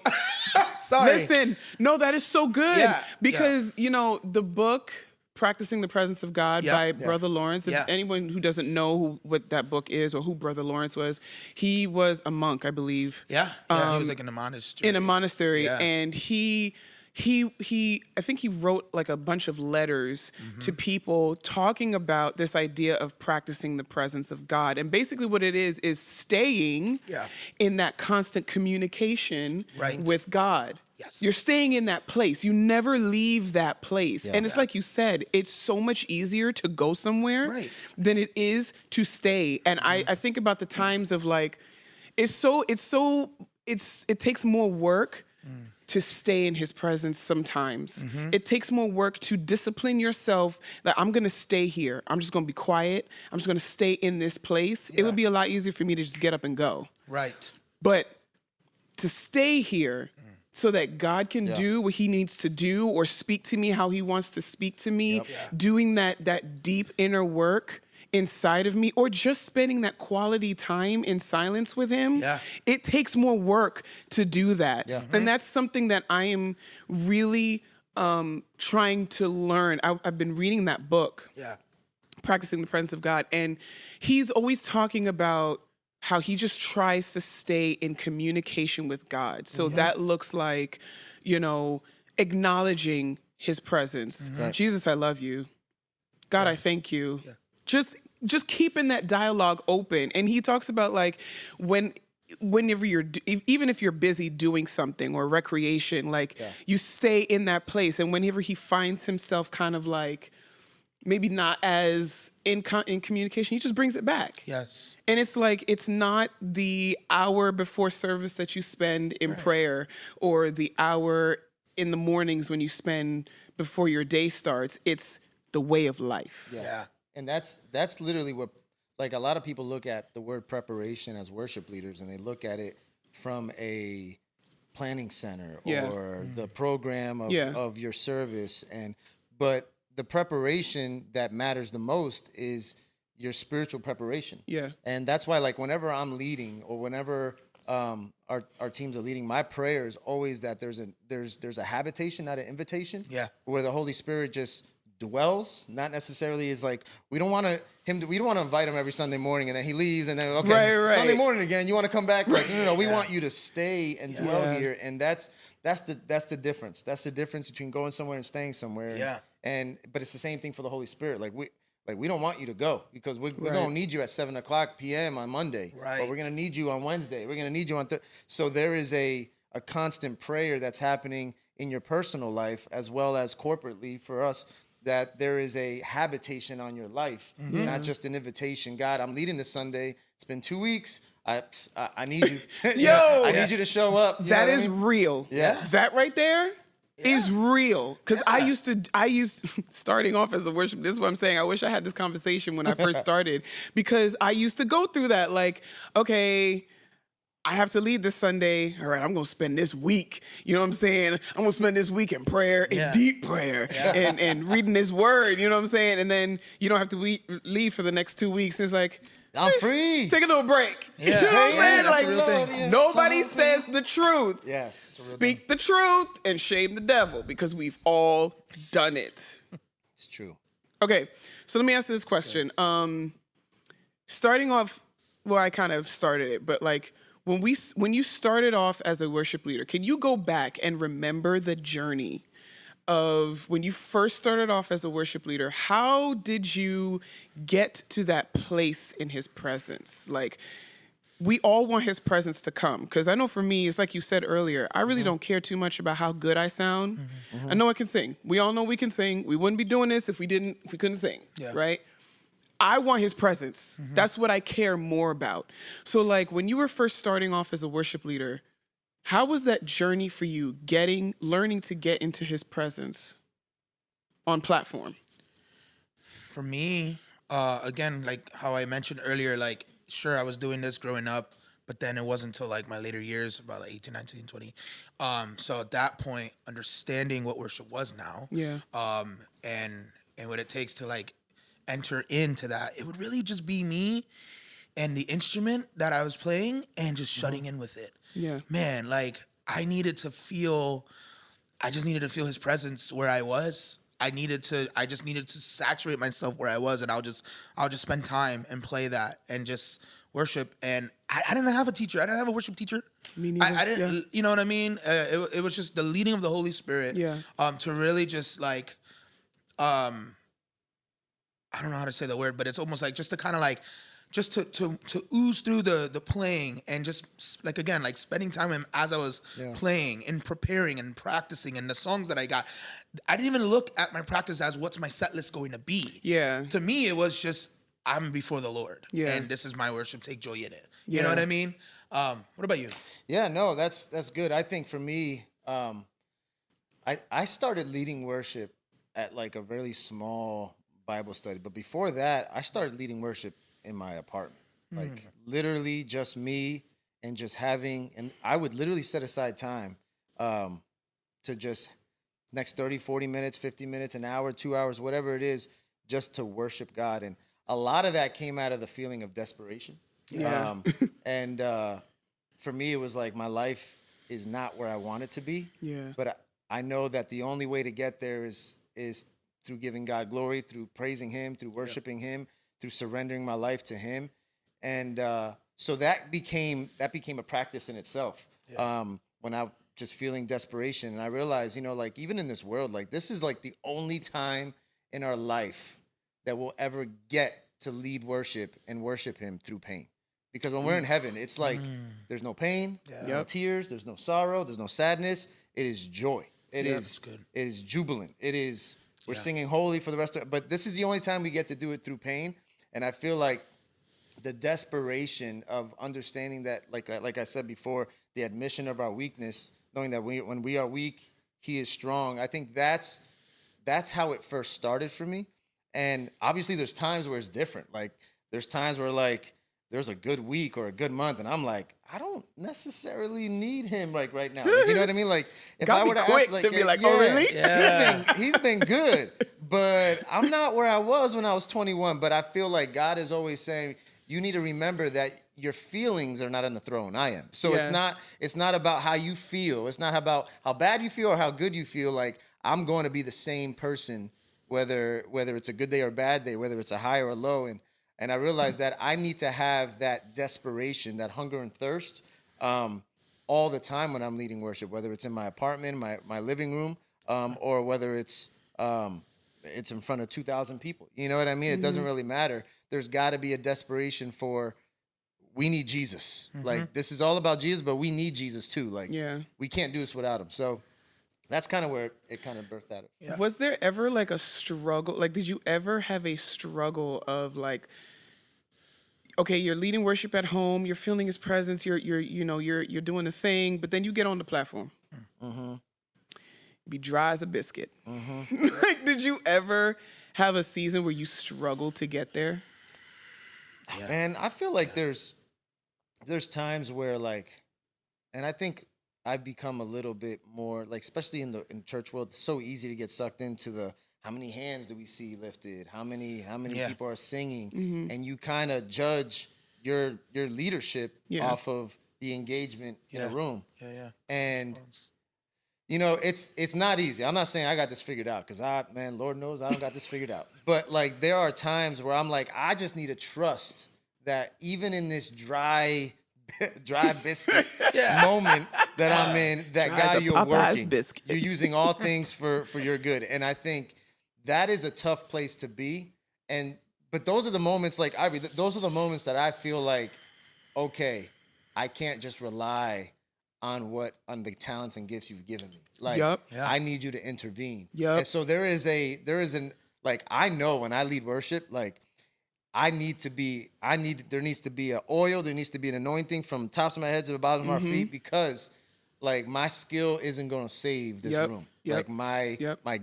[SPEAKER 4] sorry.
[SPEAKER 1] Listen, no, that is so good.
[SPEAKER 4] Yeah,
[SPEAKER 1] Because, you know, the book Practicing the Presence of God by Brother Lawrence. If anyone who doesn't know what that book is or who Brother Lawrence was, he was a monk, I believe.
[SPEAKER 4] He was like in a monastery.
[SPEAKER 1] In a monastery. And he I think he wrote like a bunch of letters to people talking about this idea of practicing the presence of God. And basically what it is staying in that constant communication with God.
[SPEAKER 4] Yes.
[SPEAKER 1] You're staying in that place. You never leave that place. And it's like you said, it's so much easier to go somewhere than it is to stay. And I think about the times of like, it takes more work to stay in his presence sometimes. It takes more work to discipline yourself that I'm going to stay here. I'm just going to be quiet. I'm just going to stay in this place. It would be a lot easier for me to just get up and go.
[SPEAKER 4] Right.
[SPEAKER 1] But to stay here so that God can do what he needs to do or speak to me how he wants to speak to me, doing that deep inner work inside of me, or just spending that quality time in silence with him, it takes more work to do that. And that's something that I am really trying to learn. I've been reading that book, Practicing the Presence of God, and he's always talking about how he just tries to stay in communication with God. So that looks like, you know, acknowledging his presence. Jesus, I love you. God, I thank you. Just keeping that dialogue open. And he talks about like whenever even if you're busy doing something or recreation, like you stay in that place. And whenever he finds himself kind of like maybe not as in communication, he just brings it back.
[SPEAKER 4] Yes.
[SPEAKER 1] And it's like, it's not the hour before service that you spend in prayer or the hour in the mornings when you spend before your day starts. It's the way of life.
[SPEAKER 3] And that's literally what, like, a lot of people look at the word preparation as worship leaders, and they look at it from a planning center or the program of your service. But the preparation that matters the most is your spiritual preparation. And that's why, like, whenever I'm leading or whenever our teams are leading, my prayer is always that there's a habitation, not an invitation. Where the Holy Spirit just dwells, not necessarily is like, we don't want to invite him every Sunday morning and then he leaves and then Sunday morning again, you want to come back? Like, no, we want you to stay and dwell here. And that's the difference. That's the difference between going somewhere and staying somewhere. But it's the same thing for the Holy Spirit. Like we don't want you to go, because we're going to need you at 7:00 p.m. on Monday. Or we're going to need you on Wednesday. We're going to need you on So there is a constant prayer that's happening in your personal life as well as corporately for us, that there is a habitation on your life, not just an invitation. God, I'm leading this Sunday. It's been 2 weeks. I need you. I need you to show up.
[SPEAKER 1] That is real. That right there is real. Because I used starting off as a worship, this is what I'm saying. I wish I had this conversation when I first started, because I used to go through that. Like, okay, I have to lead this Sunday. All right, I'm going to spend this week. You know what I'm saying? I'm going to spend this week in prayer, in deep prayer, and reading His Word. You know what I'm saying? And then you don't have to leave for the next 2 weeks. It's like,
[SPEAKER 3] I'm free.
[SPEAKER 1] take a little break.
[SPEAKER 4] Yeah.
[SPEAKER 1] You know what I'm saying?
[SPEAKER 4] That's
[SPEAKER 1] Like,
[SPEAKER 4] a real thing.
[SPEAKER 1] nobody says the truth.
[SPEAKER 3] Yes.
[SPEAKER 1] Speak the truth and shame the devil, because we've all done it.
[SPEAKER 3] It's true.
[SPEAKER 1] Okay, so let me ask this question. Starting off, well, I kind of started it, but like when you started off as a worship leader, can you go back and remember the journey of when you first started off as a worship leader? How did you get to that place in His presence? Like, we all want His presence to come, because I know for me, it's like you said earlier, I really don't care too much about how good I sound. I know I can sing. We all know we can sing. We wouldn't be doing this if we couldn't sing, right? I want His presence. That's what I care more about. So like when you were first starting off as a worship leader, how was that journey for you, learning to get into His presence on platform?
[SPEAKER 4] For me, again, like how I mentioned earlier, like, sure, I was doing this growing up, but then it wasn't until like my later years, about like 18, 19, 20. So at that point, understanding what worship was now, and what it takes to like enter into that, it would really just be me and the instrument that I was playing and just shutting in with it.
[SPEAKER 1] Yeah.
[SPEAKER 4] Man, like I just needed to feel His presence where I was. I just needed to saturate myself where I was, and I'll just spend time and play that and just worship. And I didn't have a teacher. I didn't have a worship teacher.
[SPEAKER 1] Me neither.
[SPEAKER 4] I didn't, you know what I mean? It was just the leading of the Holy Spirit.
[SPEAKER 1] Yeah.
[SPEAKER 4] To really just like, I don't know how to say the word, but it's almost like just to kind of like, just to ooze through the playing, and just like, again, like spending time with Him as I was playing and preparing and practicing, and the songs that I got. I didn't even look at my practice as what's my set list going to be.
[SPEAKER 1] Yeah.
[SPEAKER 4] To me, it was just, I'm before the Lord.
[SPEAKER 1] Yeah.
[SPEAKER 4] And this is my worship. Take joy in it. You know what I mean? What about you?
[SPEAKER 3] Yeah, no, that's good. I think for me, I started leading worship at like a really small Bible study. But before that, I started leading worship in my apartment. Like literally just me, and just and I would literally set aside time to just next 30, 40 minutes, 50 minutes, an hour, 2 hours, whatever it is, just to worship God. And a lot of that came out of the feeling of desperation.
[SPEAKER 1] Yeah.
[SPEAKER 3] And for me, it was like my life is not where I want it to be.
[SPEAKER 1] Yeah.
[SPEAKER 3] But I know that the only way to get there is through giving God glory, through praising Him, through worshiping Him, through surrendering my life to Him. And so that became a practice in itself. When I just feeling desperation, and I realized, like even in this world, like this is like the only time in our life that we'll ever get to lead worship and worship Him through pain. Because when we're in heaven, it's like there's no pain, there's no tears, there's no sorrow, there's no sadness. It is joy. It is jubilant. It is, we're singing holy for the rest of it. But this is the only time we get to do it through pain. And I feel like the desperation of understanding that, like I said before, the admission of our weakness, knowing that when we are weak, He is strong. I think that's how it first started for me. And obviously there's times where it's different. Like there's times where like there's a good week or a good month, and I'm like, I don't necessarily need Him like right now. Like, you know what I mean? Like if I were to ask, like,
[SPEAKER 1] to be like, oh really?
[SPEAKER 3] Yeah. He's been good, but I'm not where I was when I was 21. But I feel like God is always saying, you need to remember that your feelings are not on the throne. I am. So it's not about how you feel. It's not about how bad you feel or how good you feel. Like I'm going to be the same person, whether it's a good day or a bad day, whether it's a high or a low. And I realized that I need to have that desperation, that hunger and thirst all the time when I'm leading worship, whether it's in my apartment, my living room, or whether it's in front of 2,000 people. You know what I mean? It doesn't really matter. There's got to be a desperation for, we need Jesus. Like this is all about Jesus, but we need Jesus too. Like we can't do this without Him. So that's kind of where it kind of birthed out of.
[SPEAKER 1] Yeah. Was there ever like a struggle? Like, did you ever have a struggle of like, okay, you're leading worship at home, you're feeling His presence, you're doing the thing, but then you get on the platform. Be dry as a biscuit. Like, did you ever have a season where you struggled to get there?
[SPEAKER 3] And I feel like there's times where like And I think I've become a little bit more like, especially in the church world, it's so easy to get sucked into the how many hands do we see lifted, how many people are singing, and you kind of judge your leadership off of the engagement in a room. And you know, it's not easy. I'm not saying I got this figured out, because Lord knows I don't got this figured out. But like, there are times where I'm like, I just need to trust that even in this dry biscuit moment that I'm in, that God, you're working. Biscuit. You're using all things for your good. And I think that is a tough place to be. But those are the moments, like Ivory, those are the moments that I feel like, okay, I can't just rely on the talents and gifts you've given me. Like, I need you to intervene. And so there like, I know when I lead worship, like, there needs to be an oil, there needs to be an anointing from the tops of my head to the bottom of my feet, because like, my skill isn't going to save this room. Like, my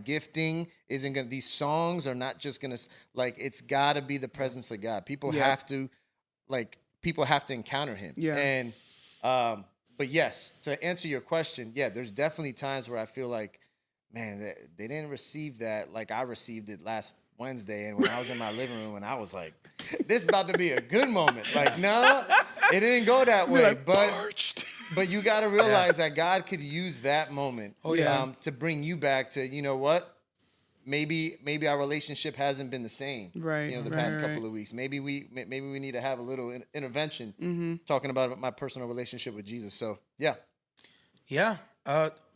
[SPEAKER 3] gifting isn't going to, these songs are not just going to, like, it's got to be the presence of God. People have to encounter him. And, but yes, to answer your question, there's definitely times where I feel like, man, they didn't receive that like I received it last Wednesday, and when I was in my living room, and I was like, this is about to be a good moment. Like, no, it didn't go that way. Like, but you got to realize that God could use that moment to bring you back to, you know what? Maybe our relationship hasn't been the same, the past couple of weeks. Maybe we need to have a little intervention, talking about my personal relationship with Jesus. So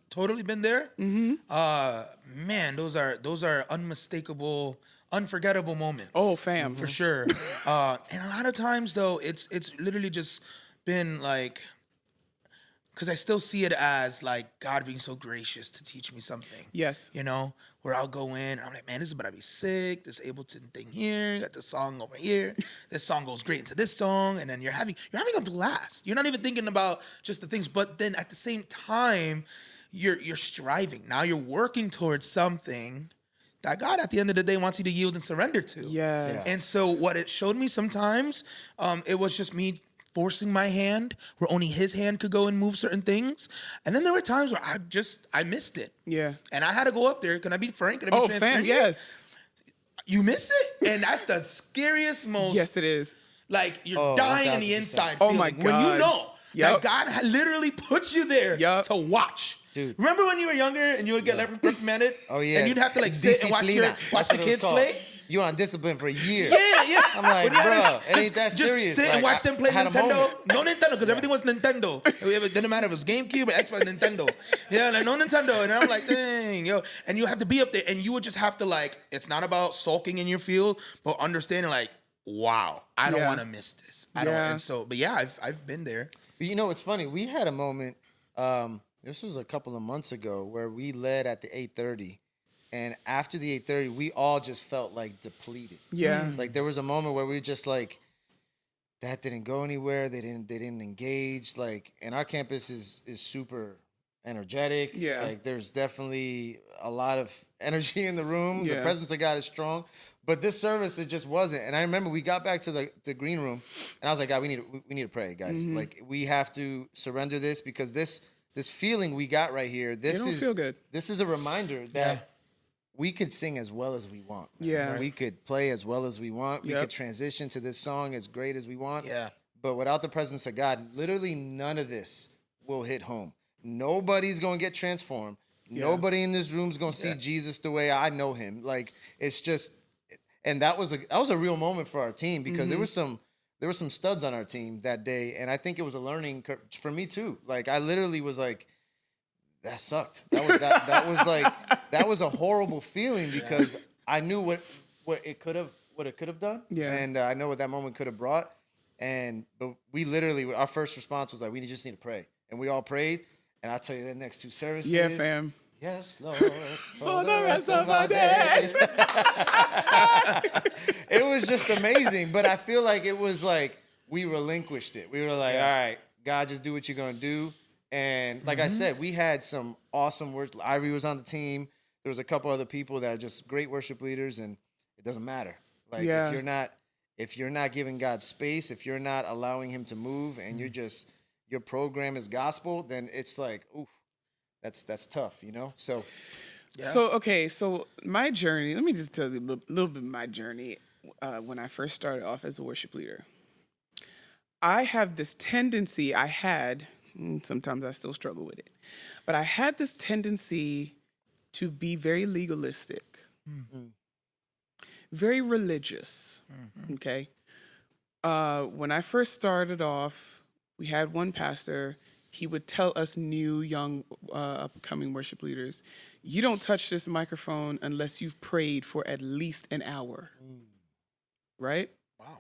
[SPEAKER 4] totally been there. Man, those are unmistakable, unforgettable moments.
[SPEAKER 1] Oh, fam,
[SPEAKER 4] for sure. And a lot of times though, it's literally just been like, because I still see it as like God being so gracious to teach me something.
[SPEAKER 1] Yes.
[SPEAKER 4] You know, where I'll go in and I'm like, man, this is about to be sick. This Ableton thing here, got this song over here. This song goes great into this song, and then you're having a blast. You're not even thinking about just the things, but then at the same time, you're striving. Now you're working towards something that God at the end of the day wants you to yield and surrender to.
[SPEAKER 1] Yes.
[SPEAKER 4] And so what it showed me sometimes, it was just me forcing my hand where only his hand could go and move certain things. And then there were times where I missed it.
[SPEAKER 1] Yeah.
[SPEAKER 4] And I had to go up there. Can I be frank? Can I be transparent?
[SPEAKER 1] Fam, yes.
[SPEAKER 4] You miss it? And that's the scariest, most...
[SPEAKER 1] Yes, it is.
[SPEAKER 4] Like, you're dying on the inside
[SPEAKER 1] Oh,
[SPEAKER 4] feeling.
[SPEAKER 1] my God.
[SPEAKER 4] When you know that God literally put you there to watch.
[SPEAKER 3] Dude.
[SPEAKER 4] Remember when you were younger and you would get reprimanded?
[SPEAKER 3] Oh, yeah.
[SPEAKER 4] And you'd have to like sit and watch the kids play?
[SPEAKER 3] You on discipline for a year.
[SPEAKER 4] Yeah.
[SPEAKER 3] I'm like, bro, it ain't that serious.
[SPEAKER 4] Just sit
[SPEAKER 3] like,
[SPEAKER 4] and watch them play Nintendo. No Nintendo, because everything was Nintendo. It didn't matter if it was GameCube or Xbox, Nintendo. Yeah, like no Nintendo. And I'm like, dang, yo. And you have to be up there, and you would just have to like, it's not about sulking in your field, but understanding like, wow, I don't want to miss this. I don't. And so, but yeah, I've been there.
[SPEAKER 3] But you know, it's funny. We had a moment. This was a couple of months ago where we led at the 8:30. And after the 8:30, we all just felt like depleted.
[SPEAKER 1] Yeah.
[SPEAKER 3] Like there was a moment where we just like, that didn't go anywhere. They didn't engage. Like, and our campus is super energetic.
[SPEAKER 1] Yeah.
[SPEAKER 3] Like there's definitely a lot of energy in the room. The presence of God is strong. But this service, it just wasn't. And I remember we got back to the green room, and I was like, God, we need to pray, guys. Like we have to surrender this, because this feeling we got right here, this
[SPEAKER 1] don't feel good.
[SPEAKER 3] This is a reminder that we could sing as well as we want.
[SPEAKER 1] Yeah.
[SPEAKER 3] We could play as well as we want. We could transition to this song as great as we want.
[SPEAKER 4] Yeah.
[SPEAKER 3] But without the presence of God, literally none of this will hit home. Nobody's going to get transformed. Nobody in this room is going to see Jesus the way I know him. Like, it's just, and that was a real moment for our team, because there were some studs on our team that day, and I think it was a learning curve for me too. Like, I literally was like, that sucked. That was a horrible feeling, because I knew what it could have done. Yeah. And I know what that moment could have brought. But we literally, our first response was like, we just need to pray. And we all prayed. And I'll tell you, the next two services.
[SPEAKER 1] Yeah, fam.
[SPEAKER 3] Yes, Lord, for the rest of my days. It was just amazing. But I feel like it was like we relinquished it. We were like, all right, God, just do what you're going to do. And like I said, we had some awesome words. Ivory was on the team. There was a couple other people that are just great worship leaders, and it doesn't matter. Like if you're not giving God space, if you're not allowing him to move, and you're just your program is gospel, then it's like, oof, that's tough, you know? So
[SPEAKER 4] Yeah.
[SPEAKER 1] So my journey, let me just tell you a little bit of my journey when I first started off as a worship leader. I have this tendency, sometimes I still struggle with it, but I had this tendency to be very legalistic, very religious, okay? When I first started off, we had one pastor. He would tell us new, young, upcoming worship leaders, you don't touch this microphone unless you've prayed for at least an hour, right?
[SPEAKER 4] Wow.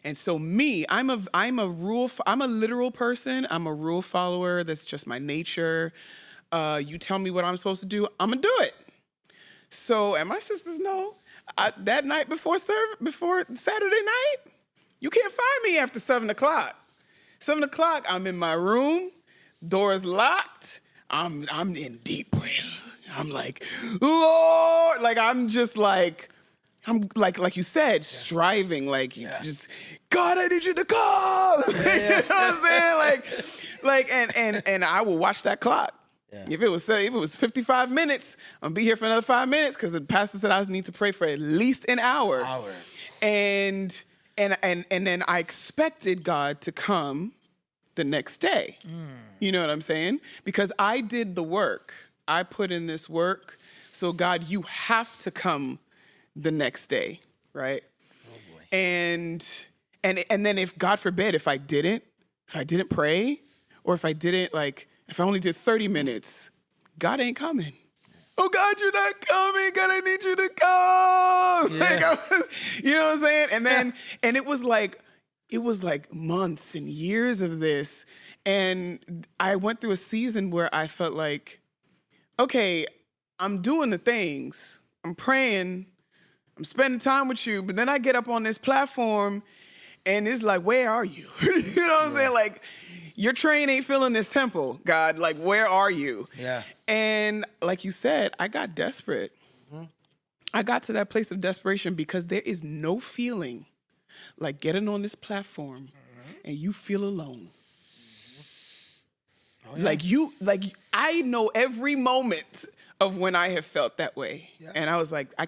[SPEAKER 1] And so I'm a literal person. I'm a rule follower. That's just my nature. You tell me what I'm supposed to do, I'm gonna do it. So, and my sisters know, that night before Saturday night, you can't find me after 7 o'clock. 7 o'clock, I'm in my room, doors locked. I'm in deep prayer. I'm like, Lord, like I'm like you said, striving, like you just, God, I need you to come. You know what I'm saying? Like, and I will watch that clock. Yeah. If it was 55 minutes, I'm gonna be here for another 5 minutes because the pastor said I need to pray for at least an hour. And then I expected God to come the next day. You know what I'm saying? Because I did the work. I put in this work. So God, you have to come the next day, right? Oh boy. And then if God forbid, if I didn't pray, or if I only did 30 minutes, God ain't coming. Oh God, you're not coming. God, I need you to come.
[SPEAKER 4] Yeah.
[SPEAKER 1] You know what I'm saying? And then, and it was like months and years of this. And I went through a season where I felt like, okay, I'm doing the things. I'm praying. I'm spending time with you. But then I get up on this platform and it's like, where are you? You know what I'm saying? Like, your train ain't filling this temple, God. Like, where are you?
[SPEAKER 4] Yeah.
[SPEAKER 1] And like you said, I got desperate. I got to that place of desperation because there is no feeling like getting on this platform and you feel alone. Oh, yeah. Like I know every moment of when I have felt that way. Yeah. And I was like, I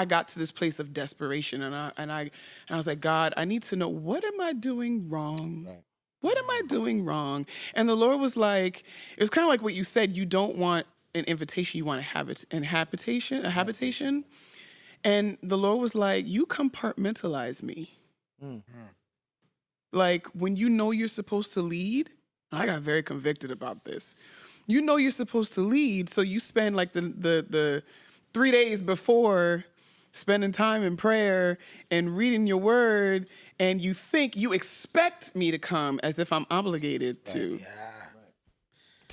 [SPEAKER 1] got to this place of desperation and I was like, God, I need to know, what am I doing wrong? Right. What am I doing wrong? And the Lord was like, it was kind of like what you said, you don't want an invitation, you want a habitation. And the Lord was like, you compartmentalize me. Like, when you know you're supposed to lead, I got very convicted about this. You know you're supposed to lead, so you spend like the 3 days before spending time in prayer and reading your word, and you expect me to come as if I'm obligated to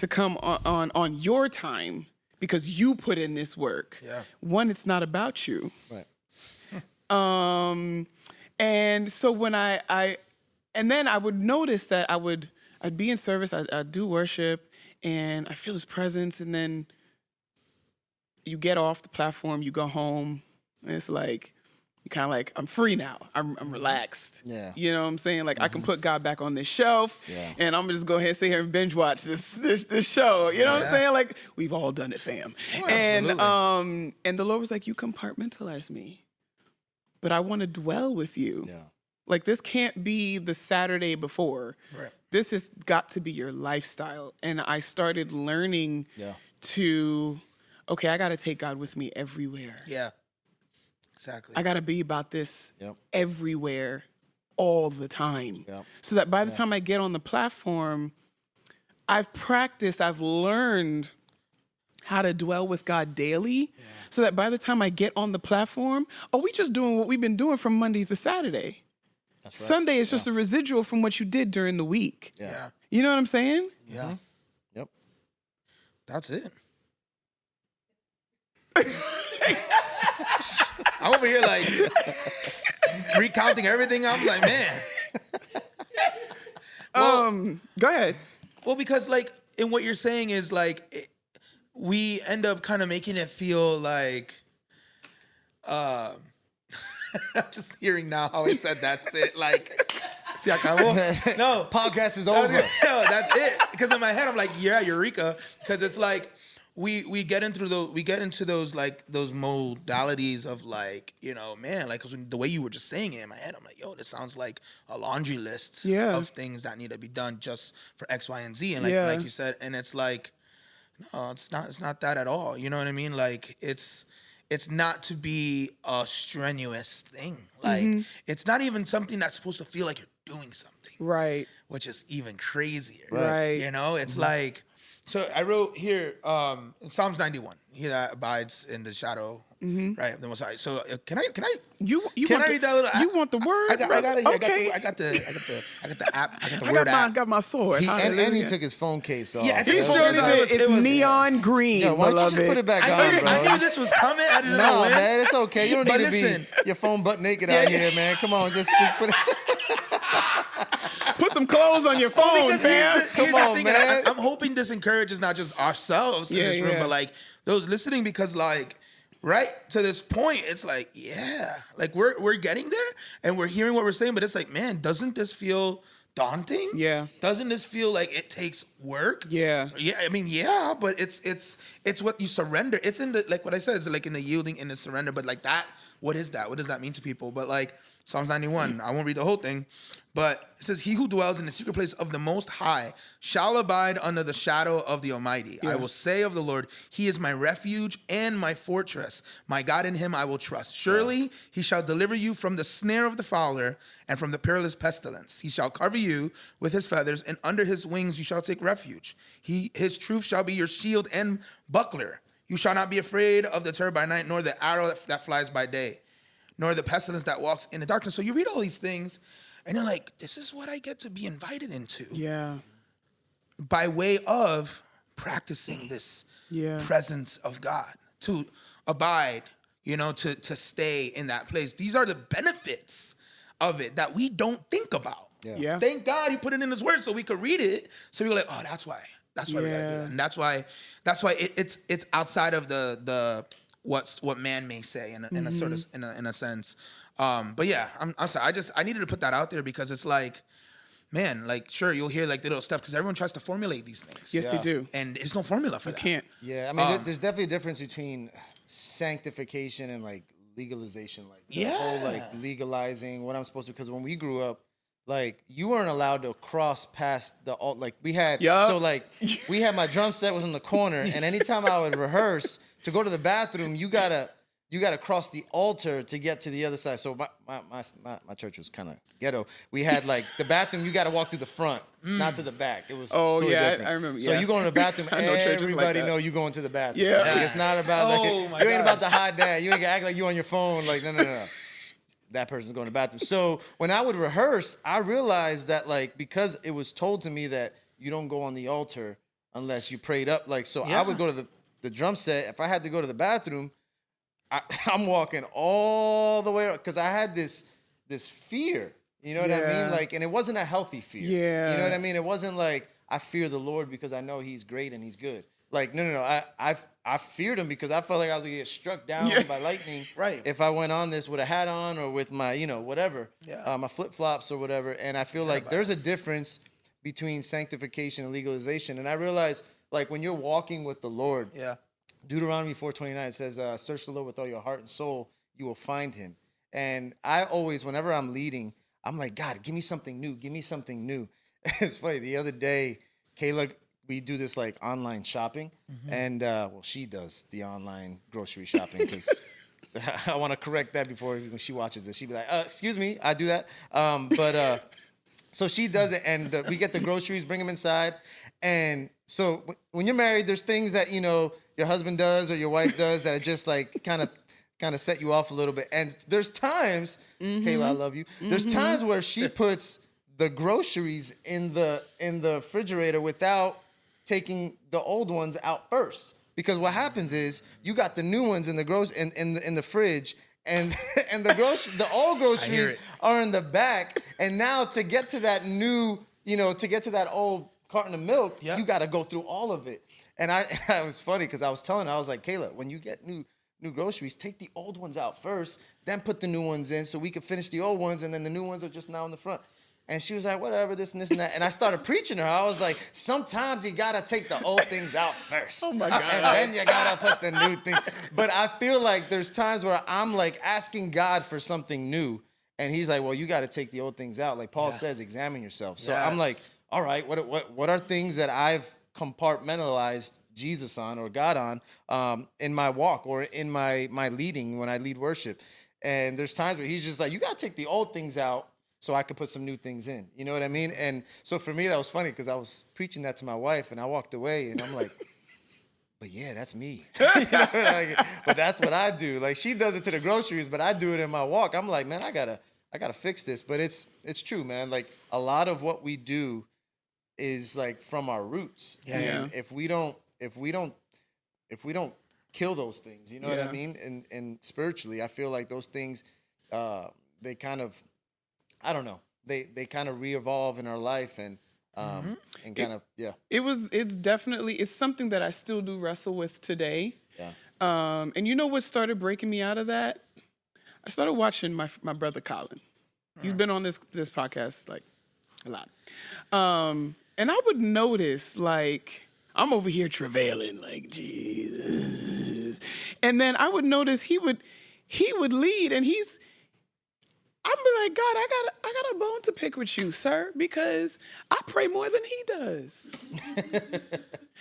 [SPEAKER 1] come on your time because you put in this work. Yeah. One, it's not about you. Right. And so when and then I would notice that I'd be in service, I'd do worship, and I feel his presence, and then you get off the platform, you go home, and it's like, you kind of like, I'm free now. I'm relaxed. Yeah. You know what I'm saying? Like, I can put God back on this shelf, and I'm gonna just go ahead and sit here and binge watch this show. You know what I'm saying? Like, we've all done it, fam. Oh, and the Lord was like, you compartmentalize me, but I want to dwell with you. Yeah. Like, this can't be the Saturday before. Right. This has got to be your lifestyle. And I started learning to, okay, I got to take God with me everywhere. Yeah, exactly. I got to be about this everywhere, all the time. Yep. So that by the time I get on the platform, I've practiced, I've learned how to dwell with God daily, so that by the time I get on the platform, we just doing what we've been doing from Monday to Saturday. That's right. Sunday is just a residual from what you did during the week. Yeah. You know what I'm saying? Yeah. Mm-hmm.
[SPEAKER 4] Yep. That's it. I'm over here like recounting everything. I'm like, man.
[SPEAKER 1] Go ahead.
[SPEAKER 4] Well, because like in what you're saying is like we end up kind of making it feel like I'm just hearing now how I said that's it. Like Se acabó. No.
[SPEAKER 3] Podcast is over.
[SPEAKER 4] No, that's it. Because in my head, I'm like, yeah, eureka. Because it's like we get into those like those modalities of like, you know, man, like 'cause the way you were just saying it in my head, I'm like, yo, this sounds like a laundry list of things that need to be done just for X, Y, and Z. And like you said, and it's like, no, it's not that at all. You know what I mean? Like it's not to be a strenuous thing. Like it's not even something that's supposed to feel like you're doing something.
[SPEAKER 1] Right.
[SPEAKER 4] Which is even crazier.
[SPEAKER 1] Right.
[SPEAKER 4] You know, it's like, so I wrote here in Psalms 91, he that abides in the shadow, right? The Most High. So can I
[SPEAKER 1] You
[SPEAKER 4] can
[SPEAKER 1] want
[SPEAKER 4] I read that little?
[SPEAKER 1] You want the word?
[SPEAKER 4] I got it.
[SPEAKER 1] Okay.
[SPEAKER 4] I got the app. I got the
[SPEAKER 1] I
[SPEAKER 4] word
[SPEAKER 1] got
[SPEAKER 4] app.
[SPEAKER 1] got my sword.
[SPEAKER 3] And he took his phone case off.
[SPEAKER 4] Yeah,
[SPEAKER 1] He
[SPEAKER 4] It
[SPEAKER 1] sure
[SPEAKER 4] was-
[SPEAKER 1] did. It's neon green,
[SPEAKER 3] Yeah, why don't you just
[SPEAKER 1] beloved.
[SPEAKER 3] put it back
[SPEAKER 4] I
[SPEAKER 3] on,
[SPEAKER 4] knew,
[SPEAKER 3] bro?
[SPEAKER 4] I knew this was coming. I didn't know
[SPEAKER 3] No,
[SPEAKER 4] when.
[SPEAKER 3] man, it's okay. You don't
[SPEAKER 4] But
[SPEAKER 3] need to
[SPEAKER 4] listen.
[SPEAKER 3] be your phone butt naked out here, man. Come on, just put it.
[SPEAKER 1] Put some clothes on your phone,
[SPEAKER 4] Because
[SPEAKER 1] fam.
[SPEAKER 4] here's
[SPEAKER 3] Come
[SPEAKER 4] the
[SPEAKER 3] on,
[SPEAKER 4] thing,
[SPEAKER 3] man.
[SPEAKER 4] I'm hoping this encourages not just ourselves in this room, but like those listening, because like right to this point, it's like, yeah, like we're getting there and we're hearing what we're saying, but it's like, man, doesn't this feel daunting?
[SPEAKER 1] Yeah.
[SPEAKER 4] Doesn't this feel like it takes work?
[SPEAKER 1] Yeah.
[SPEAKER 4] Yeah, I mean, yeah, but it's what you surrender. It's in the, like what I said, it's like in the yielding, in the surrender, but like that, what is that? What does that mean to people? But like Psalms 91, I won't read the whole thing, but it says, he who dwells in the secret place of the Most High shall abide under the shadow of the Almighty. I will say of the Lord, he is my refuge and my fortress. My God, in him I will trust. Surely he shall deliver you from the snare of the fowler and from the perilous pestilence. He shall cover you with his feathers, and under his wings you shall take refuge. His truth shall be your shield and buckler. You shall not be afraid of the terror by night, nor the arrow that flies by day, nor the pestilence that walks in the darkness. So you read all these things, and you're like, this is what I get to be invited into.
[SPEAKER 1] Yeah.
[SPEAKER 4] By way of practicing this presence of God, to abide, you know, to stay in that place. These are the benefits of it that we don't think about.
[SPEAKER 1] Yeah.
[SPEAKER 4] Thank God he put it in his word so we could read it. So we were like, oh, that's why we gotta do that. And that's why it's outside of the what man may say in a sort of in a sense. But yeah, I'm sorry. I needed to put that out there because it's like, man, like sure you'll hear like the little stuff because everyone tries to formulate these things.
[SPEAKER 1] Yes, they do.
[SPEAKER 4] And there's no formula for that.
[SPEAKER 1] Can't.
[SPEAKER 3] Yeah, I mean, there's definitely a difference between sanctification and like legalization, like the whole like legalizing what I'm supposed to. Because when we grew up, like you weren't allowed to cross past the like we had. So like we had my drum set was in the corner, and anytime I would rehearse to go to the bathroom, you gotta cross the altar to get to the other side. So my church was kind of ghetto. We had like the bathroom, you got to walk through the front, not to the back. It was totally different.
[SPEAKER 1] I remember.
[SPEAKER 3] So you go in the bathroom,
[SPEAKER 1] I know churches like
[SPEAKER 3] everybody
[SPEAKER 1] that.
[SPEAKER 3] know you going to the bathroom.
[SPEAKER 1] Yeah.
[SPEAKER 3] Like, it's not about like you ain't about to hide that. You ain't gonna act like you on your phone. Like no. That person's going to the bathroom. So when I would rehearse, I realized that like because it was told to me that you don't go on the altar unless you prayed up. Like so, I would go to the drum set. If I had to go to the bathroom, I'm walking all the way up because I had this fear. You know what I mean? Like, and it wasn't a healthy fear.
[SPEAKER 1] Yeah.
[SPEAKER 3] You know what I mean? It wasn't like I fear the Lord because I know He's great and He's good. Like, no. I feared Him because I felt like I was gonna get struck down by lightning.
[SPEAKER 4] Right.
[SPEAKER 3] If I went on this with a hat on or with my, whatever, my flip flops or whatever. And I feel like there's a difference between sanctification and legalization. And I realized, like, when you're walking with the Lord, Deuteronomy 4:29 says, "Search the Lord with all your heart and soul; you will find Him." And I always, whenever I'm leading, I'm like, God, give me something new. Give me something new. It's funny. The other day, Kayla, we do this like online shopping, and well, she does the online grocery shopping because I want to correct that before she watches it. She'd be like, "Excuse me, I do that." So she does it, and we get the groceries, bring them inside, and so when you're married, there's things that your husband does or your wife does that are just like kind of set you off a little bit. And there's times, Kayla, I love you. There's times where she puts the groceries in the refrigerator without taking the old ones out first, because what happens is you got the new ones in the in the fridge, and the old groceries are in the back, and now to get to that new, to get to that old carton of milk, you got to go through all of it. And it was funny because I was telling her, I was like, Kayla, when you get new groceries, take the old ones out first, then put the new ones in so we can finish the old ones, and then the new ones are just now in the front. And she was like, whatever, this and this and that. And I started preaching her. I was like, sometimes you got to take the old things out first.
[SPEAKER 1] Oh, my God.
[SPEAKER 3] And then you got to put the new thing. But I feel like there's times where I'm like asking God for something new. And he's like, well, you got to take the old things out. Like Paul says, examine yourself. So I'm like, all right, what are things that I've compartmentalized Jesus on or God on in my walk or in my leading when I lead worship? And there's times where he's just like, you got to take the old things out so I could put some new things in. You know what I mean? And so for me, that was funny because I was preaching that to my wife and I walked away and I'm like, but yeah, that's me. You know, like, but that's what I do. Like she does it to the groceries, but I do it in my walk. I'm like, man, I gotta fix this. But it's true, man. Like a lot of what we do is like from our roots.
[SPEAKER 1] Yeah.
[SPEAKER 3] And if we don't kill those things, you know what I mean? And spiritually, I feel like those things, they kind of, I don't know, they kind of re-evolve in our life and kind of.
[SPEAKER 1] It's definitely something that I still do wrestle with today.
[SPEAKER 3] Yeah.
[SPEAKER 1] And you know what started breaking me out of that? I started watching my brother Colin. He's been on this podcast like a lot. And I would notice like I'm over here travailing like Jesus. And then I would notice he would lead and I'm be like, God, I got a bone to pick with you, sir, because I pray more than he does.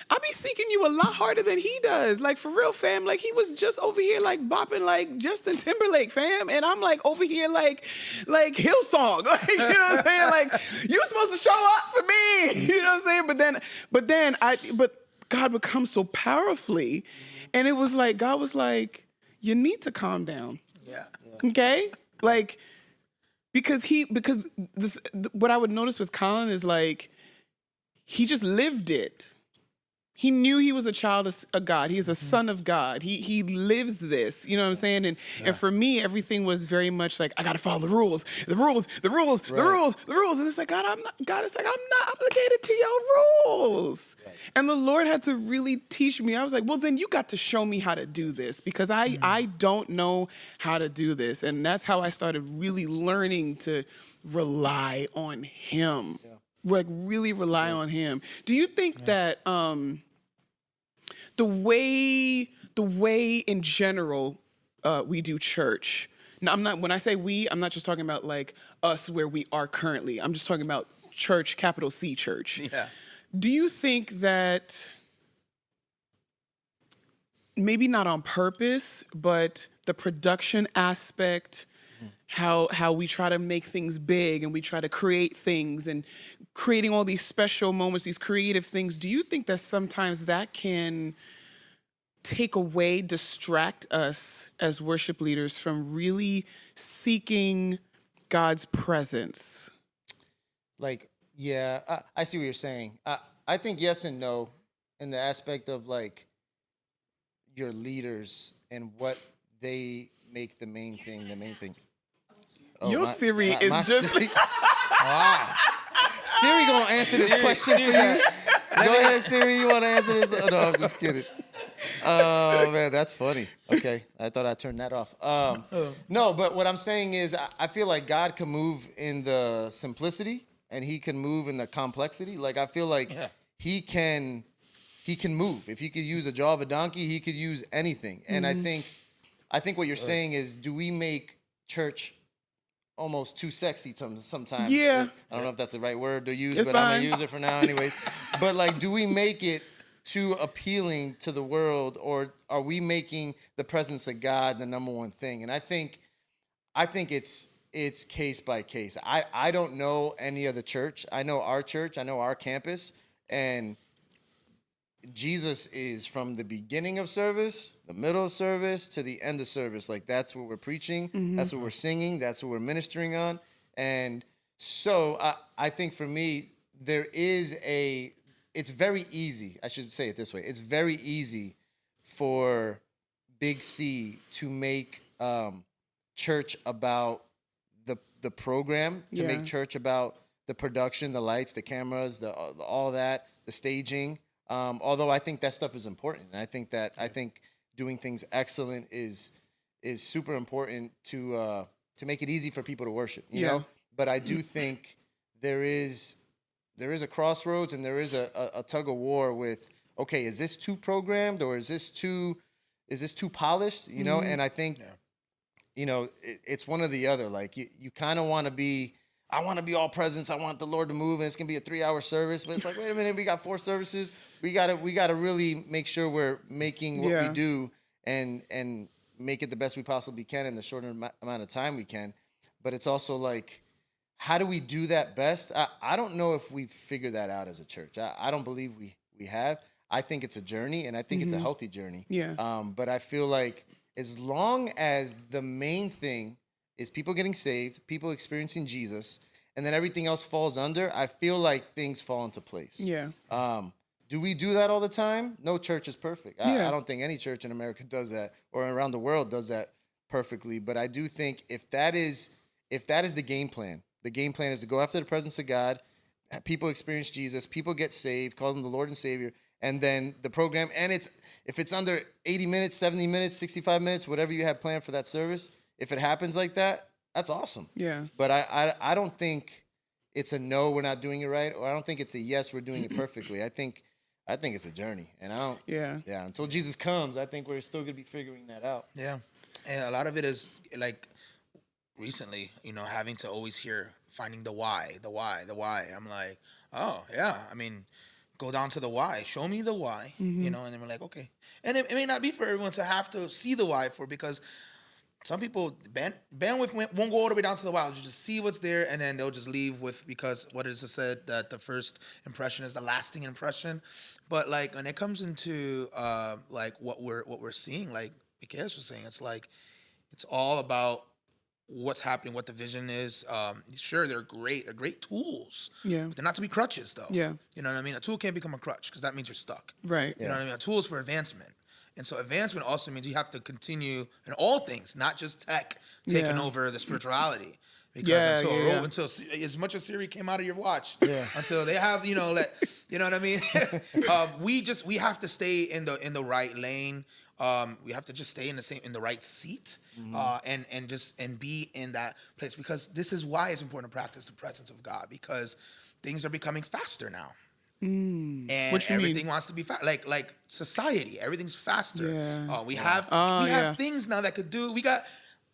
[SPEAKER 1] I be seeking you a lot harder than he does. Like, for real, fam. Like, he was just over here, like, bopping, like, Justin Timberlake, fam. And I'm, like, over here, like Hillsong. Like, you know what I'm saying? Like, you supposed to show up for me. You know what I'm saying? But God would come so powerfully. And it was like, God was like, you need to calm down.
[SPEAKER 4] Yeah.
[SPEAKER 1] Okay? Like, because what I would notice with Colin is like, he just lived it. He knew he was a child of God. He's a son of God. He lives this, you know what I'm saying? And for me, everything was very much like, I got to follow the rules. And it's like, God, it's like, I'm not obligated to your rules. Right. And the Lord had to really teach me. I was like, well, then you got to show me how to do this because I don't know how to do this. And that's how I started really learning to rely on him. Yeah. Like really rely on him. Do you think that the way in general we do church. Now, when I say we, I'm not just talking about like us where we are currently. I'm just talking about church, capital C church.
[SPEAKER 4] Yeah.
[SPEAKER 1] Do you think that maybe not on purpose, but the production aspect, how we try to make things big and we try to create things and creating all these special moments, these creative things, do you think that sometimes that can distract us as worship leaders from really seeking God's presence?
[SPEAKER 3] Like, yeah, I see what you're saying. I think yes and no in the aspect of like your leaders and what they make the main thing. Oh,
[SPEAKER 1] Your Siri is
[SPEAKER 3] my
[SPEAKER 1] just...
[SPEAKER 3] Siri. Wow. Siri gonna answer this question for you. Go ahead, Siri. You want to answer this? Oh, no, I'm just kidding. Oh, man, that's funny. Okay, I thought I'd turn that off. No, but what I'm saying is I feel like God can move in the simplicity and he can move in the complexity. Like, I feel like he can move. If he could use a jaw of a donkey, he could use anything. And I think what you're saying is, do we make church almost too sexy sometimes?
[SPEAKER 1] Yeah.
[SPEAKER 3] I don't know if that's the right word to use,
[SPEAKER 1] It's
[SPEAKER 3] but I'm
[SPEAKER 1] fine.
[SPEAKER 3] going to use it for now anyways. But like, do we make it too appealing to the world, or are we making the presence of God the number one thing? And I think it's case by case. I don't know any other church. I know our church. I know our campus. And Jesus is from the beginning of service, the middle of service, to the end of service. Like, that's what we're preaching. Mm-hmm. That's what we're singing. That's what we're ministering on. And so I think for me, it's very easy. I should say it this way. It's very easy for Big C to make church about the program, to make church about the production, the lights, the cameras, all that, the staging. Although I think that stuff is important, and I think doing things excellent is super important to make it easy for people to worship. You know, but I do think there is a crossroads and there is a tug of war with, okay, is this too programmed or is this too polished? You know, and I think, you know, it's one or the other. Like you kind of want to be. I want to be all presence. I want the Lord to move, and it's gonna be a 3-hour service. But it's like, wait a minute, we got 4 services. We gotta really make sure we're making what we do and make it the best we possibly can in the shorter amount of time we can. But it's also like, how do we do that best? I don't know if we've figured that out as a church. I don't believe we have. I think it's a journey, and I think it's a healthy journey.
[SPEAKER 1] Yeah.
[SPEAKER 3] But I feel like as long as the main thing is people getting saved, people experiencing Jesus, and then everything else falls under, I feel like things fall into place.
[SPEAKER 1] Yeah.
[SPEAKER 3] Do we do that all the time? No church is perfect. I don't think any church in America does that, or around the world does that perfectly. But I do think if that is the game plan is to go after the presence of God, people experience Jesus, people get saved, call them the Lord and Savior, and then the program, and if it's under 80 minutes, 70 minutes, 65 minutes, whatever you have planned for that service, if it happens like that, that's awesome.
[SPEAKER 1] Yeah.
[SPEAKER 3] But I don't think it's a no, we're not doing it right, or I don't think it's a yes, we're doing it perfectly. I think it's a journey, and I don't.
[SPEAKER 1] Yeah.
[SPEAKER 3] Yeah. Until Jesus comes, I think we're still gonna be figuring that out.
[SPEAKER 4] Yeah, and a lot of it is like recently, you know, having to always hear finding the why. I'm like, oh yeah, I mean, go down to the why. Show me the why, you know, and then we're like, okay. And it may not be for everyone to have to see the why because some people bandwidth won't go all the way down to the why. They'll just see what's there, and then they'll just leave because what is it said that the first impression is the lasting impression. But like when it comes into like what we're seeing, like Miqueas was saying, it's like it's all about what's happening, what the vision is. Sure, they're great tools.
[SPEAKER 1] Yeah.
[SPEAKER 4] But they're not to be crutches, though.
[SPEAKER 1] Yeah.
[SPEAKER 4] You know what I mean? A tool can't become a crutch because that means you're stuck.
[SPEAKER 1] Right.
[SPEAKER 4] You know what I mean? A tool is for advancement. And so advancement also means you have to continue in all things, not just tech taking over the spirituality. Because until as much as Siri came out of your watch, until they have, you know what I mean? we have to stay in the right lane. We have to just stay in the right seat, and be in that place, because this is why it's important to practice the presence of God, because things are becoming faster now. And everything wants to be fast, like society. Everything's faster.
[SPEAKER 1] Yeah.
[SPEAKER 4] We have things now that could do.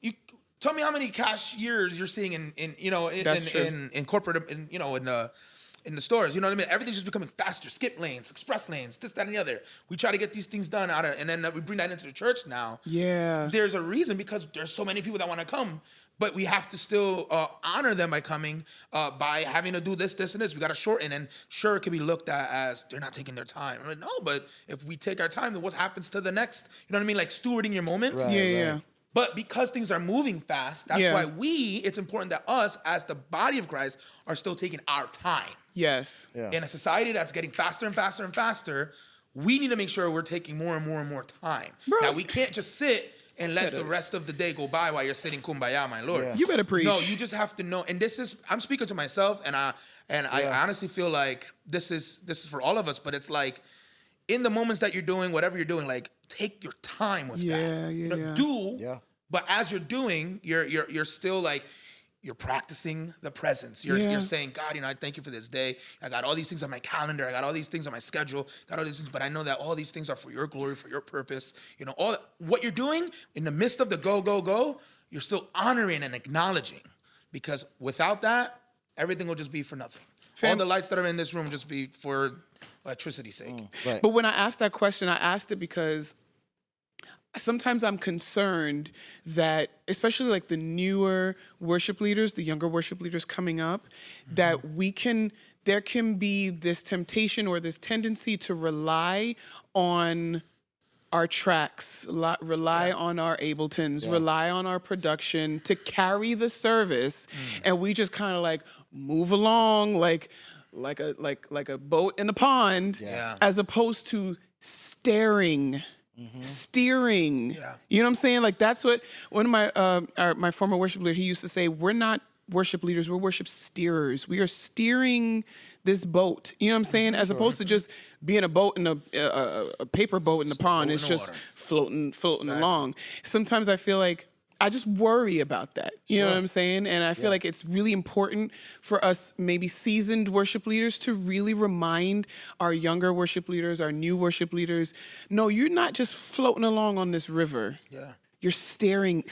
[SPEAKER 4] You tell me how many cashiers you're seeing in corporate, in the stores. You know what I mean? Everything's just becoming faster. Skip lanes, express lanes, this, that, and the other. We try to get these things done and then we bring that into the church now. Yeah. There's a reason, because there's so many people that want to come. But we have to still honor them by coming, by having to do this, and this. We got to shorten, and sure, it can be looked at as they're not taking their time. I'm like, no, but if we take our time, then what happens to the next? You know what I mean? Like stewarding your moments.
[SPEAKER 1] Right, yeah.
[SPEAKER 4] But because things are moving fast, that's why it's important that us, as the body of Christ, are still taking our time.
[SPEAKER 1] Yes.
[SPEAKER 3] Yeah.
[SPEAKER 4] In a society that's getting faster and faster and faster, we need to make sure we're taking more and more and more time. Bro. Now, we can't just sit and let the rest of the day go by while you're sitting kumbaya, my Lord.
[SPEAKER 1] Yeah. You better preach.
[SPEAKER 4] No, you just have to know. And I'm speaking to myself, and I honestly feel like this is for all of us, but it's like, in the moments that you're doing whatever you're doing, like, take your time with that. But as you're doing, you're still like, you're practicing the presence. You're saying, God, I thank you for this day. I got all these things on my calendar. I got all these things on my schedule. Got all these things, but I know that all these things are for your glory, for your purpose. All what you're doing in the midst of the go, you're still honoring and acknowledging, because without that, everything will just be for nothing. All the lights that are in this room will just be for electricity's sake.
[SPEAKER 3] Right.
[SPEAKER 1] But when I asked that question, I asked it because sometimes I'm concerned that, especially like the newer worship leaders, the younger worship leaders coming up, that there can be this temptation or this tendency to rely on our tracks, rely on our Abletons, rely on our production to carry the service, and we just kind of like move along like a boat in a pond, as opposed to steering. Steering. You know what I'm saying? Like, that's what one of my former worship leader, he used to say, we're not worship leaders, we're worship steerers. We are steering this boat. You know what I'm saying? As opposed to just being a boat in a paper boat in the pond. It's just floating along. Sometimes I feel like I just worry about that. You know
[SPEAKER 3] Sure.
[SPEAKER 1] what I'm saying? And I feel like it's really important for us, maybe seasoned worship leaders, to really remind our younger worship leaders, our new worship leaders, no, you're not just floating along on this river.
[SPEAKER 4] Yeah.
[SPEAKER 1] You're steering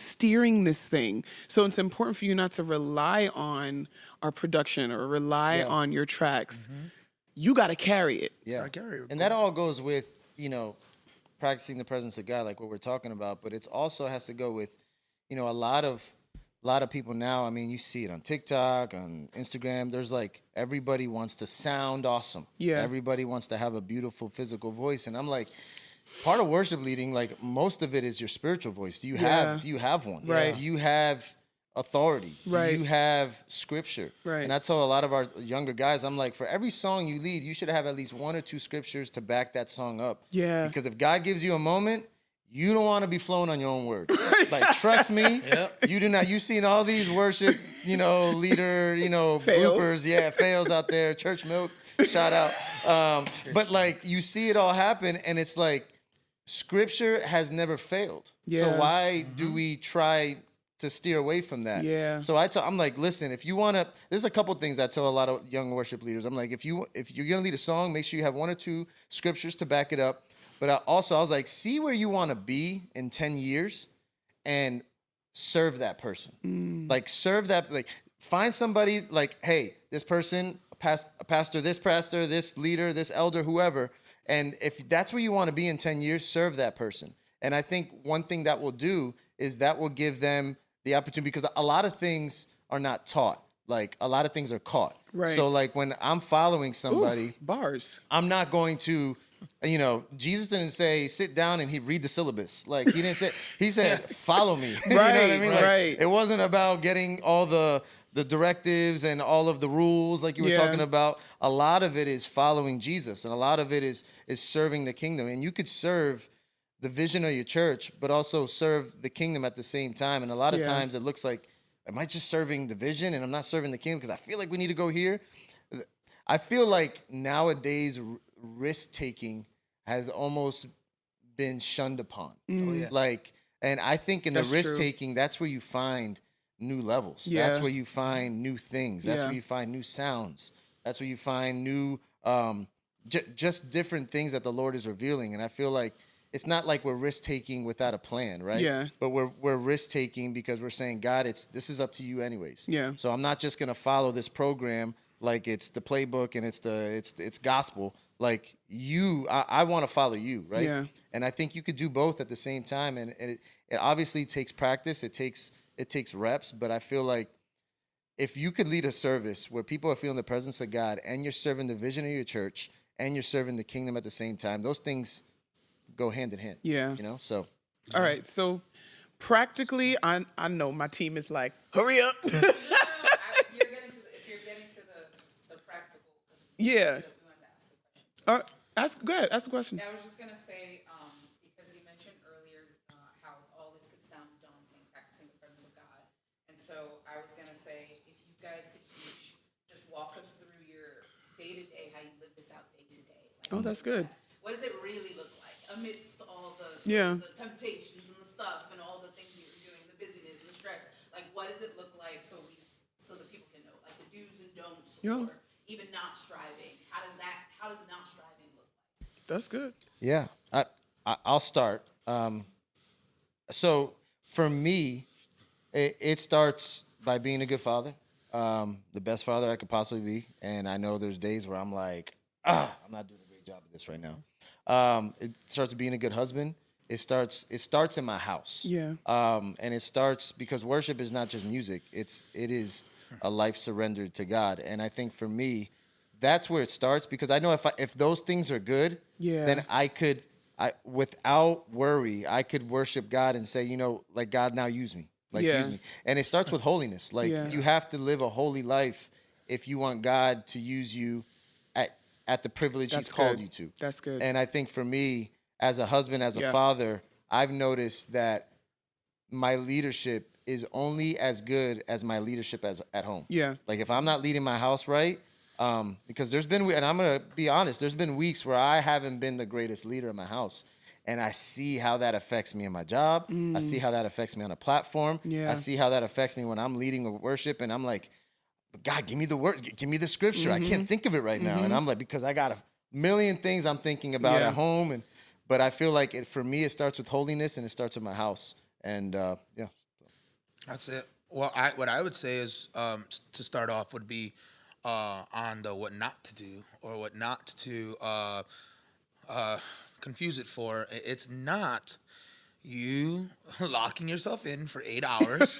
[SPEAKER 1] this thing. So it's important for you not to rely on our production or rely on your tracks. You got to carry it.
[SPEAKER 3] Yeah.
[SPEAKER 4] I carry it.
[SPEAKER 3] And that all goes with, practicing the presence of God, like what we're talking about. But it's also has to go with, a lot of people now. I mean, you see it on TikTok, on Instagram. There's like everybody wants to sound awesome.
[SPEAKER 1] Yeah.
[SPEAKER 3] Everybody wants to have a beautiful physical voice, and I'm like, part of worship leading, like most of it is your spiritual voice. Do you have one?
[SPEAKER 1] Right.
[SPEAKER 3] Do you have authority?
[SPEAKER 1] Right.
[SPEAKER 3] Do you have scripture?
[SPEAKER 1] Right.
[SPEAKER 3] And I tell a lot of our younger guys, I'm like, for every song you lead, you should have at least 1 or 2 scriptures to back that song up.
[SPEAKER 1] Yeah.
[SPEAKER 3] Because if God gives you a moment, you don't want to be flowing on your own words. Like, trust me, you do not. You've seen all these worship, leader, bloopers, fails out there, church milk, shout out. But like, you see it all happen, and it's like, scripture has never failed.
[SPEAKER 1] Yeah.
[SPEAKER 3] So why do we try to steer away from that?
[SPEAKER 1] Yeah.
[SPEAKER 3] So I'm like, listen, if you want to, there's a couple things I tell a lot of young worship leaders. I'm like, if you're going to lead a song, make sure you have 1 or 2 scriptures to back it up. But I was like, see where you want to be in 10 years and serve that person. Like, serve that, like, find somebody like, hey, this person, a pastor, this leader, this elder, whoever. And if that's where you want to be in 10 years, serve that person. And I think one thing that will do is that will give them the opportunity, because a lot of things are not taught. Like, a lot of things are caught.
[SPEAKER 1] Right.
[SPEAKER 3] So like, when I'm following somebody,
[SPEAKER 1] Oof, bars.
[SPEAKER 3] I'm not going to, Jesus didn't say, sit down and he read the syllabus. Like, he didn't say, he said, follow me. You know what I mean? Like,
[SPEAKER 1] right.
[SPEAKER 3] it wasn't about getting all the directives and all of the rules like you were talking about. A lot of it is following Jesus, and a lot of it is serving the kingdom. And you could serve the vision of your church, but also serve the kingdom at the same time. And a lot of times it looks like, am I just serving the vision and I'm not serving the kingdom because I feel like we need to go here? I feel like nowadays risk-taking has almost been shunned upon. Like, and I think in the risk-taking, that's where you find new levels.
[SPEAKER 1] Yeah.
[SPEAKER 3] That's where you find new things. That's where you find new sounds. That's where you find new, just different things that the Lord is revealing. And I feel like it's not like we're risk-taking without a plan, right?
[SPEAKER 1] Yeah.
[SPEAKER 3] But we're risk-taking because we're saying, God, this is up to you anyways.
[SPEAKER 1] Yeah.
[SPEAKER 3] So I'm not just gonna follow this program like it's the playbook and it's gospel. Like, I want to follow you, right?
[SPEAKER 1] Yeah.
[SPEAKER 3] And I think you could do both at the same time. And it obviously takes practice. It takes reps. But I feel like if you could lead a service where people are feeling the presence of God, and you're serving the vision of your church, and you're serving the kingdom at the same time, those things go hand in hand.
[SPEAKER 1] Yeah.
[SPEAKER 3] So.
[SPEAKER 1] All right. So practically, I know my team is like, hurry up.
[SPEAKER 2] If you're getting to the practical.
[SPEAKER 1] Yeah.
[SPEAKER 2] We wanted to ask a question.
[SPEAKER 1] Go ahead. Ask the question.
[SPEAKER 2] I was just gonna say, because you mentioned earlier how all this could sound daunting, practicing the presence of God, and so I was gonna say, if you guys could each just walk us through your day to day, how you live this out day to day.
[SPEAKER 1] Oh, that's good.
[SPEAKER 2] What does it really look like amidst all the temptations and the stuff and all the things you're doing, the busyness and the stress? Like, what does it look like so the people can know, like the do's and don'ts, or even not striving? How does not striving look like?
[SPEAKER 1] That's good.
[SPEAKER 3] Yeah, I'll start. So for me, it starts by being a good father, the best father I could possibly be. And I know there's days where I'm like, I'm not doing a great job of this right now. It starts with being a good husband. It starts in my house.
[SPEAKER 1] Yeah.
[SPEAKER 3] And it starts because worship is not just music. It is a life surrendered to God. And I think for me, that's where it starts, because I know if those things are good, then I without worry, I could worship God and say, like, God, now use me. Like, use me. And it starts with holiness. Like, you have to live a holy life if you want God to use you at the privilege He's called you to.
[SPEAKER 1] That's good.
[SPEAKER 3] And I think for me, as a husband, as a father, I've noticed that my leadership is only as good as my leadership at home.
[SPEAKER 1] Yeah.
[SPEAKER 3] Like, if I'm not leading my house right, because there's been, and I'm going to be honest, there's been weeks where I haven't been the greatest leader in my house. and I see how that affects me in my job. I see how that affects me on a platform.
[SPEAKER 1] Yeah.
[SPEAKER 3] I see how that affects me when I'm leading a worship, and I'm like, God, give me the word, give me the scripture. I can't think of it right now, and I'm like, because I got a million things I'm thinking about at home, but I feel like for me, it starts with holiness, and it starts with my house, and yeah.
[SPEAKER 4] That's it. Well, what I would say is to start off would be on the what not to do or what not to confuse it for. It's not you locking yourself in for 8 hours,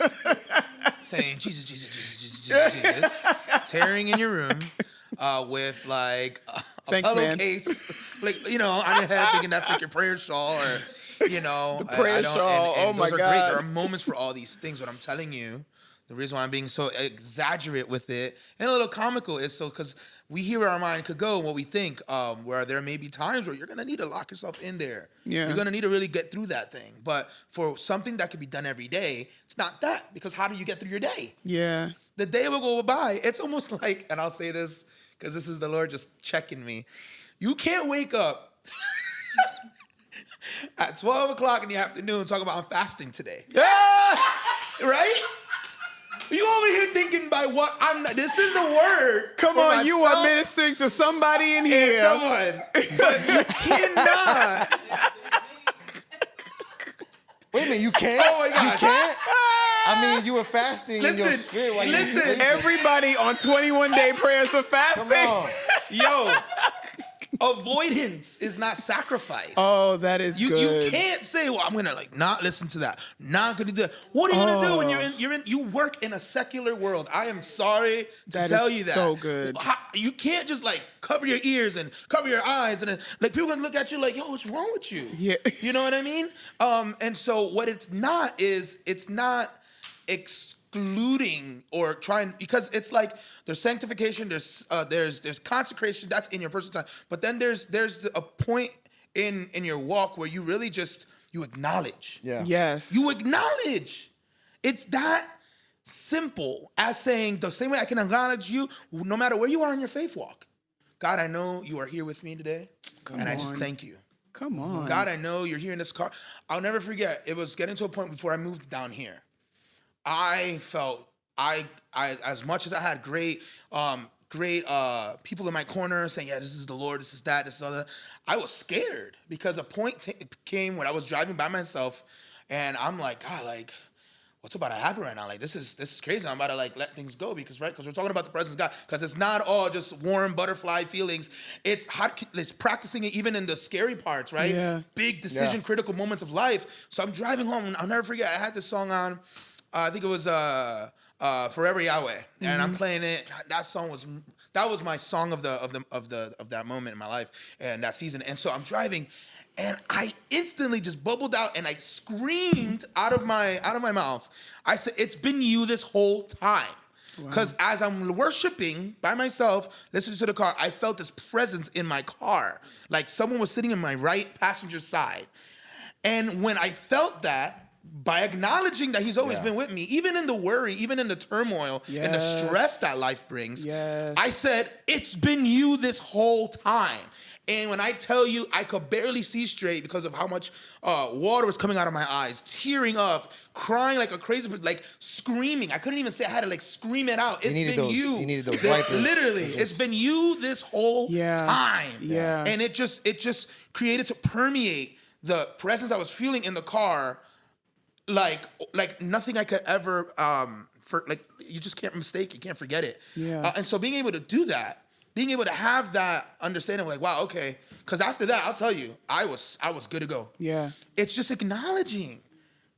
[SPEAKER 4] saying Jesus, Jesus, Jesus, Jesus, Jesus, Jesus, tearing in your room with like a pillowcase, like on your head, thinking that's like your prayer shawl or.
[SPEAKER 1] The prayer shawl.
[SPEAKER 4] And
[SPEAKER 1] oh my
[SPEAKER 4] those are
[SPEAKER 1] God.
[SPEAKER 4] great. There are moments for all these things. What I'm telling you, the reason why I'm being so exaggerate with it and a little comical is because we hear where our mind could go, what we think, where there may be times where you're going to need to lock yourself in there.
[SPEAKER 1] Yeah.
[SPEAKER 4] You're going to need to really get through that thing. But for something that could be done every day, it's not that, because how do you get through your day?
[SPEAKER 1] Yeah.
[SPEAKER 4] The day will go by. It's almost like, and I'll say this because this is the Lord just checking me. You can't wake up at 12 o'clock in the afternoon talk about I'm fasting today. Right? You over here thinking by what I'm not. This is a word.
[SPEAKER 1] Come
[SPEAKER 4] for
[SPEAKER 1] on,
[SPEAKER 4] myself
[SPEAKER 1] you are ministering to somebody in
[SPEAKER 4] and
[SPEAKER 1] here.
[SPEAKER 4] someone. But you cannot.
[SPEAKER 3] Wait a minute, you can't?
[SPEAKER 4] Oh my gosh.
[SPEAKER 3] You can't? I mean, you were fasting in your spirit while you were sleeping.
[SPEAKER 1] Everybody on 21-day prayers of fasting.
[SPEAKER 3] Come on.
[SPEAKER 4] Yo, avoidance is not sacrifice.
[SPEAKER 1] Oh, that is good.
[SPEAKER 4] You can't say, well, I'm gonna not listen to that. Not gonna do that. What are you gonna do when you work in a secular world? I am sorry to tell you that.
[SPEAKER 1] So good.
[SPEAKER 4] You can't just cover your ears and cover your eyes and people gonna look at you like, yo, what's wrong with you?
[SPEAKER 1] Yeah.
[SPEAKER 4] You know what I mean? And so what it's not is it's not excluding or trying, because it's like there's sanctification, there's consecration, that's in your personal time, but then there's a point in your walk where you really just you acknowledge.
[SPEAKER 3] Yeah.
[SPEAKER 1] Yes.
[SPEAKER 4] You acknowledge. It's that simple as saying the same way I can acknowledge you no matter where you are in your faith walk. God, I know you are here with me today, I just thank you.
[SPEAKER 1] Come on.
[SPEAKER 4] God, I know you're here in this car. I'll never forget. It was getting to a point before I moved down here. I felt I as much as I had great people in my corner saying, yeah, this is the Lord, this is that, this is other. I was scared because a point came when I was driving by myself, and I'm like, God, what's about to happen right now? This is crazy. I'm about to let things go because we're talking about the presence of God, because it's not all just warm butterfly feelings. It's practicing it even in the scary parts, right?
[SPEAKER 1] Yeah.
[SPEAKER 4] Big decision, critical moments of life. So I'm driving home, and I'll never forget. I had this song on. I think it was Forever Yahweh, and I'm playing it. That was my song of that moment in my life and that season. And so I'm driving, and I instantly just bubbled out, and I screamed out of my mouth. I said, "It's been you this whole time." Because as I'm worshiping by myself, listening to the car, I felt this presence in my car, like someone was sitting in my right passenger side. And when I felt that, by acknowledging that he's always been with me, even in the worry, even in the turmoil and the stress that life brings, I said, it's been you this whole time. And when I tell you, I could barely see straight because of how much water was coming out of my eyes, tearing up, crying like a crazy, screaming. I couldn't even say I had to scream it out. It's been you.
[SPEAKER 3] You needed those wipers.
[SPEAKER 4] Literally, it's been you this whole time.
[SPEAKER 1] Yeah.
[SPEAKER 4] And it just created to permeate the presence I was feeling in the car. Like nothing I could ever you just can't mistake, you can't forget it.
[SPEAKER 1] Yeah.
[SPEAKER 4] And so being able to do that, being able to have that understanding of wow, okay, because after that, I'll tell you, I was good to go.
[SPEAKER 1] Yeah.
[SPEAKER 4] It's just acknowledging.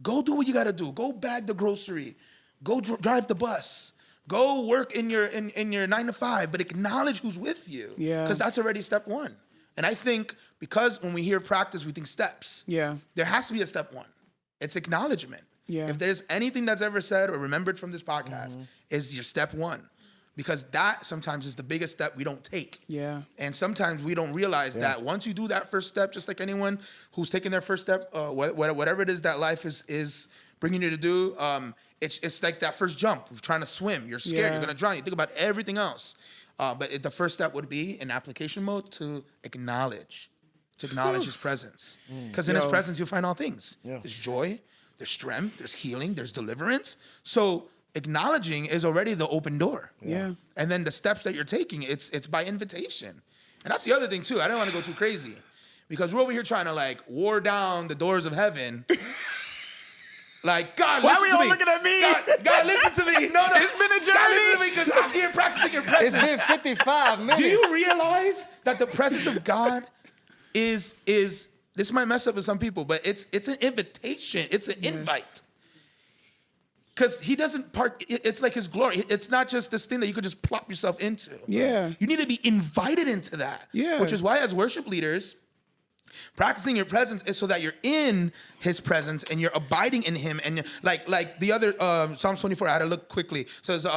[SPEAKER 4] Go do what you got to do. Go bag the grocery. Go drive the bus. Go work in your 9 to 5, but acknowledge who's with you.
[SPEAKER 1] Yeah.
[SPEAKER 4] Because that's already step one. And I think because when we hear practice, we think steps.
[SPEAKER 1] Yeah.
[SPEAKER 4] There has to be a step one. It's acknowledgement.
[SPEAKER 1] Yeah.
[SPEAKER 4] If there's anything that's ever said or remembered from this podcast, is your step one. Because that sometimes is the biggest step we don't take. Yeah. And sometimes we don't realize that once you do that first step, just like anyone who's taking their first step, whatever it is that life is bringing you to do, it's like that first jump. You're trying to swim. You're scared. You're going to drown. You think about everything else. But the first step would be in application mode to acknowledge. to acknowledge his presence. Because in his presence, you'll find all things.
[SPEAKER 3] Yeah.
[SPEAKER 4] There's joy, there's strength, there's healing, there's deliverance. So acknowledging is already the open door.
[SPEAKER 1] Yeah.
[SPEAKER 4] And then the steps that you're taking, it's by invitation. And that's the other thing too. I don't want to go too crazy because we're over here trying to like war down the doors of heaven. Like, God,
[SPEAKER 1] Why
[SPEAKER 4] listen
[SPEAKER 1] are we
[SPEAKER 4] to
[SPEAKER 1] all
[SPEAKER 4] me.
[SPEAKER 1] looking at me?
[SPEAKER 4] God, listen to me. No,
[SPEAKER 1] It's been a journey.
[SPEAKER 4] God, listen to me because I'm here practicing your presence.
[SPEAKER 3] It's been 55 minutes.
[SPEAKER 4] Do you realize that the presence of God is this might mess up with some people, but it's an invitation. It's an invite. Because he doesn't it's like his glory. It's not just this thing that you could just plop yourself into.
[SPEAKER 1] Yeah.
[SPEAKER 4] You need to be invited into that.
[SPEAKER 1] Yeah.
[SPEAKER 4] Which is why as worship leaders, practicing your presence is so that you're in his presence and you're abiding in him. And like the other Psalms 24, I had to look quickly. Says,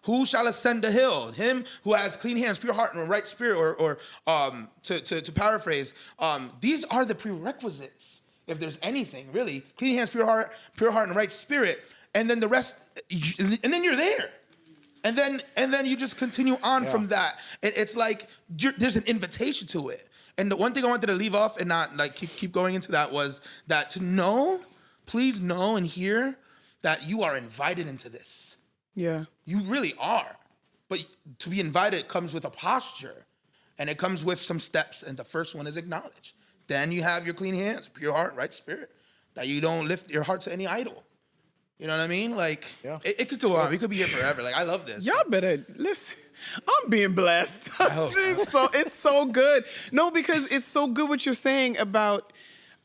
[SPEAKER 4] who shall ascend the hill? Him who has clean hands, pure heart, and a right spirit, or to paraphrase, these are the prerequisites, if there's anything, really. Clean hands, pure heart, and a right spirit. And then the rest, and then you're there. And then you just continue on from that. It's like there's an invitation to it. And the one thing I wanted to leave off and not like keep going into that was that to know, please know and hear that you are invited into this.
[SPEAKER 1] Yeah.
[SPEAKER 4] You really are. But to be invited comes with a posture. And it comes with some steps. And the first one is acknowledge. Then you have your clean hands, pure heart, right spirit. That you don't lift your heart to any idol. You know what I mean? Like, it could go on. We could be here forever. Like, I love this.
[SPEAKER 1] Y'all better listen. I'm being blessed. It's so good. No, because it's so good what you're saying about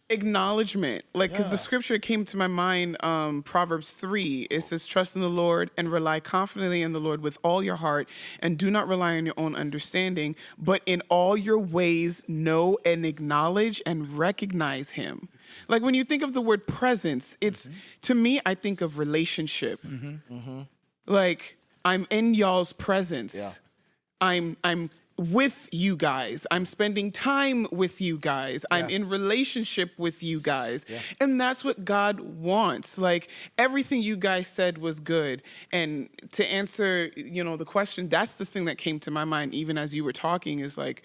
[SPEAKER 1] acknowledgement. Like, because the scripture came to my mind, Proverbs 3. It says, trust in the Lord and rely confidently in the Lord with all your heart, and do not rely on your own understanding, but in all your ways know and acknowledge and recognize him. Like, when you think of the word presence, it's, to me, I think of relationship. Like, I'm in y'all's presence.
[SPEAKER 3] Yeah.
[SPEAKER 1] I'm with you guys. I'm spending time with you guys. I'm in relationship with you guys. Yeah. And that's what God wants. Like, everything you guys said was good. And to answer, the question, that's the thing that came to my mind even as you were talking is like,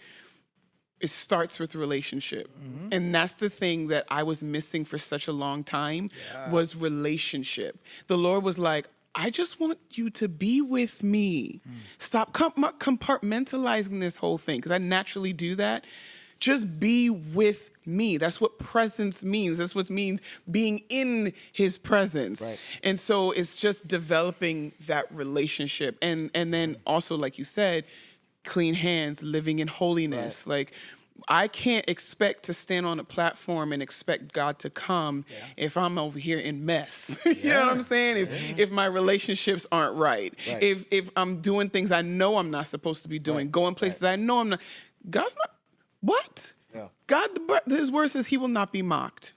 [SPEAKER 1] it starts with relationship. And that's the thing that I was missing for such a long time was relationship. The Lord was like, I just want you to be with me. Stop compartmentalizing this whole thing, because I naturally do that. Just be with me. That's what presence means. That's what it means being in his presence. Right. And so it's just developing that relationship. And then also, like you said, clean hands, living in holiness. Right. Like, I can't expect to stand on a platform and expect God to come if I'm over here in mess. You know what I'm saying? If my relationships aren't right. If I'm doing things I know I'm not supposed to be doing, going places I know I'm not. God's not. What? Yeah. God, his word says he will not be mocked.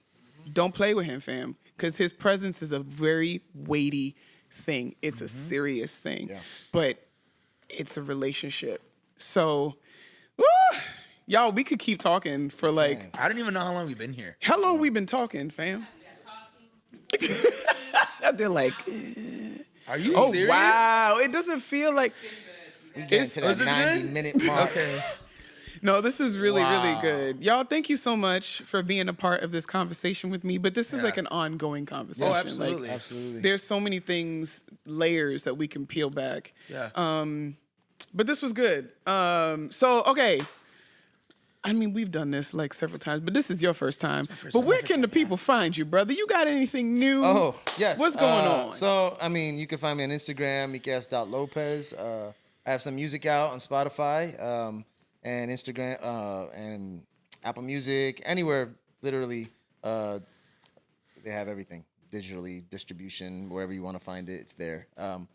[SPEAKER 1] Don't play with him, fam, because his presence is a very weighty thing. It's a serious thing, but it's a relationship. So, y'all, we could keep talking for like.
[SPEAKER 4] I don't even know how long we've been here.
[SPEAKER 1] How long we been talking, fam? They're like.
[SPEAKER 4] Are you serious?
[SPEAKER 1] Wow! It doesn't feel like.
[SPEAKER 3] We get to that 90-minute mark.
[SPEAKER 4] Okay.
[SPEAKER 1] No, this is really, really good. Y'all, thank you so much for being a part of this conversation with me. But this is like an ongoing conversation.
[SPEAKER 4] Oh, absolutely.
[SPEAKER 1] Like,
[SPEAKER 3] Absolutely.
[SPEAKER 1] There's so many things, layers that we can peel back.
[SPEAKER 4] Yeah.
[SPEAKER 1] But this was good. So, okay. I mean, we've done this like several times, but this is your first time. But where can the people find you, brother? You got anything new?
[SPEAKER 3] Oh, yes.
[SPEAKER 1] What's going on?
[SPEAKER 3] So, I mean, you can find me on Instagram, Miqueas.Lopez. I have some music out on Spotify and Instagram and Apple Music, anywhere, literally. They have everything, digitally, distribution, wherever you want to find it, it's there. I'd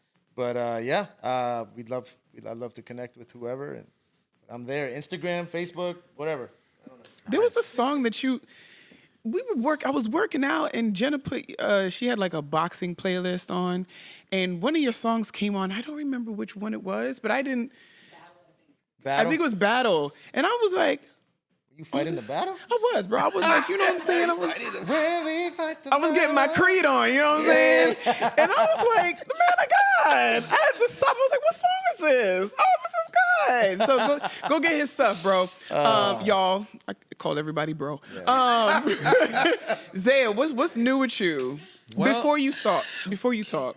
[SPEAKER 3] love to connect with whoever, and I'm there. Instagram, Facebook, whatever. I don't know.
[SPEAKER 1] There was a song that I was working out, and Jenna she had like a boxing playlist on, and one of your songs came on. I don't remember which one it was, but I didn't.
[SPEAKER 3] Battle?
[SPEAKER 1] I think it was Battle, and I was like,
[SPEAKER 3] You fighting the battle?
[SPEAKER 1] I was, bro. I was like, you know what I'm saying? I was getting my creed on, you know what I'm saying? And I was like, man of God. I had to stop. I was like, what song is this? Oh, this is God. So go get his stuff, bro. Y'all, I called everybody bro. Zaya, what's new with you?
[SPEAKER 4] Well,
[SPEAKER 1] Before you talk,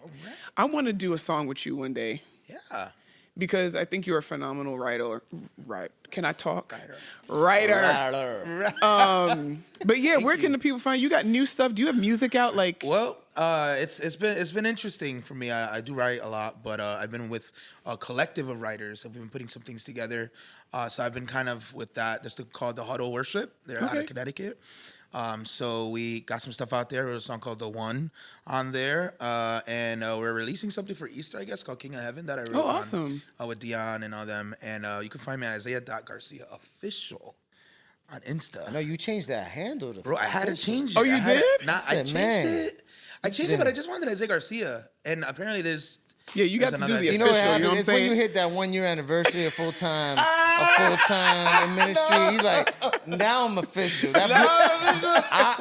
[SPEAKER 1] I want to do a song with you one day.
[SPEAKER 4] Yeah.
[SPEAKER 1] Because I think you're a phenomenal writer. Right? Can I talk? Writer. But yeah, where can the people find you? You got new stuff? Do you have music out? Like,
[SPEAKER 4] Well, it's been interesting for me. I do write a lot, but I've been with a collective of writers. I've been putting some things together. So I've been kind of with that. That's called the Huddle Worship. They're out of Connecticut. So we got some stuff out there. There's a song called The One on there. And we're releasing something for Easter, I guess, called King of Heaven that I wrote
[SPEAKER 1] awesome.
[SPEAKER 4] with Dion and all them. And you can find me at Isaiah.Garcia official on Insta.
[SPEAKER 3] I know you changed that handle.
[SPEAKER 4] Bro, I had to change it.
[SPEAKER 1] Oh, you did?
[SPEAKER 4] I changed it. I changed it, but I just wanted Isaiah Garcia. And apparently there's...
[SPEAKER 1] Yeah, you got to do the
[SPEAKER 3] You
[SPEAKER 1] official.
[SPEAKER 3] know what happens?
[SPEAKER 1] You know what I'm
[SPEAKER 3] It's when
[SPEAKER 1] saying?
[SPEAKER 3] you hit that 1 year anniversary of full time in ministry. He's like, now I'm official. That I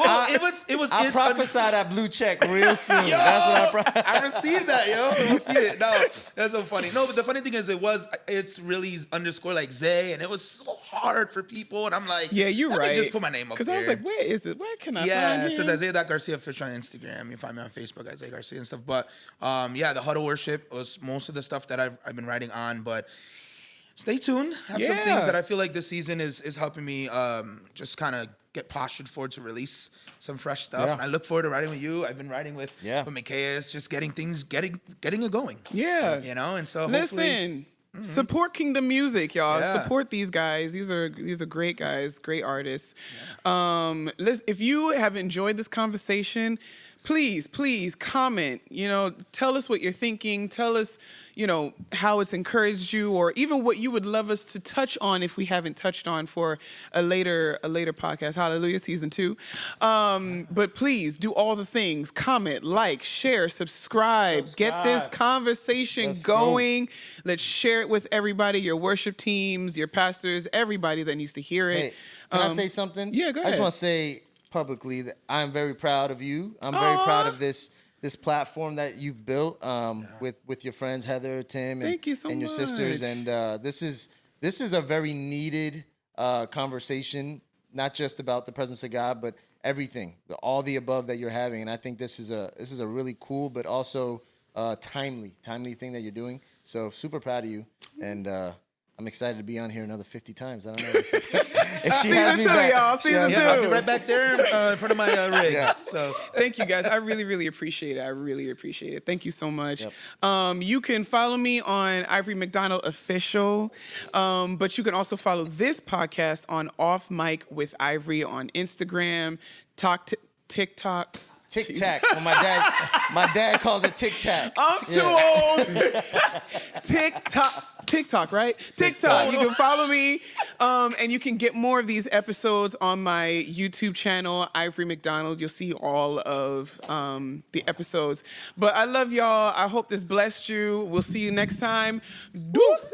[SPEAKER 3] prophesied that blue check real soon.
[SPEAKER 4] Yo,
[SPEAKER 3] That's what I prophesied.
[SPEAKER 4] I received that, yo. I received it. No, that's so funny. No, but the funny thing is, it's really underscore like Zay, and it was so hard for people. And I'm like,
[SPEAKER 1] Yeah, you're
[SPEAKER 4] let
[SPEAKER 1] right.
[SPEAKER 4] me just put my name up there.
[SPEAKER 1] Because I was like, where is it? Where can I
[SPEAKER 4] Yeah,
[SPEAKER 1] find
[SPEAKER 4] so
[SPEAKER 1] him?
[SPEAKER 4] it's Isaiah.Garcia official on Instagram. You can find me on Facebook, Isaiah Garcia and stuff. But yeah, the Huddle Worship was most of the stuff that I've been writing on. But stay tuned. I have some things that I feel like this season is helping me just kind of get postured forward to release some fresh stuff.
[SPEAKER 3] Yeah.
[SPEAKER 4] And I look forward to writing with you. I've been writing with Miqueas, just getting it going.
[SPEAKER 1] Yeah.
[SPEAKER 4] You know, and so
[SPEAKER 1] Listen, support Kingdom Music, y'all.
[SPEAKER 4] Yeah.
[SPEAKER 1] Support these guys. These are great guys, great artists. Listen, if you have enjoyed this conversation, please comment. You know, tell us what you're thinking. Tell us, you know, how it's encouraged you, or even what you would love us to touch on if we haven't touched on for a later podcast. Hallelujah, season 2. But please do all the things. Comment, like, share, subscribe. Get this conversation going. Let's share it with everybody, your worship teams, your pastors, everybody that needs to hear it.
[SPEAKER 3] Hey, can I say something?
[SPEAKER 1] Yeah, go
[SPEAKER 3] I just
[SPEAKER 1] ahead.
[SPEAKER 3] want to say publicly that I'm very proud of you. I'm very proud of this platform that you've built with your friends Heather, Tim,
[SPEAKER 1] Thank you so
[SPEAKER 3] and your sisters.
[SPEAKER 1] much.
[SPEAKER 3] And this is a very needed conversation, not just about the presence of God, but everything, all the above that you're having. And I think this is a really cool, but also timely thing that you're doing. So super proud of you, and I'm excited to be on here another 50 times. I don't know if she has me
[SPEAKER 1] Season 2,
[SPEAKER 3] back.
[SPEAKER 1] y'all. Season 2.
[SPEAKER 4] I'll be right back there in front of my rig.
[SPEAKER 3] Yeah.
[SPEAKER 4] So
[SPEAKER 1] Thank you, guys. I really appreciate it. I really appreciate it. Thank you so much.
[SPEAKER 3] Yep.
[SPEAKER 1] You can follow me on Ivory McDonald Official, but you can also follow this podcast on Off Mic with Ivory on Instagram, TikTok.
[SPEAKER 3] Tic Tac. Well, my dad calls it Tic Tac.
[SPEAKER 1] I'm too old. TikTok, right? TikTok. You can follow me, and you can get more of these episodes on my YouTube channel, Ivory McDonald. You'll see all of the episodes. But I love y'all. I hope this blessed you. We'll see you next time. Deuces.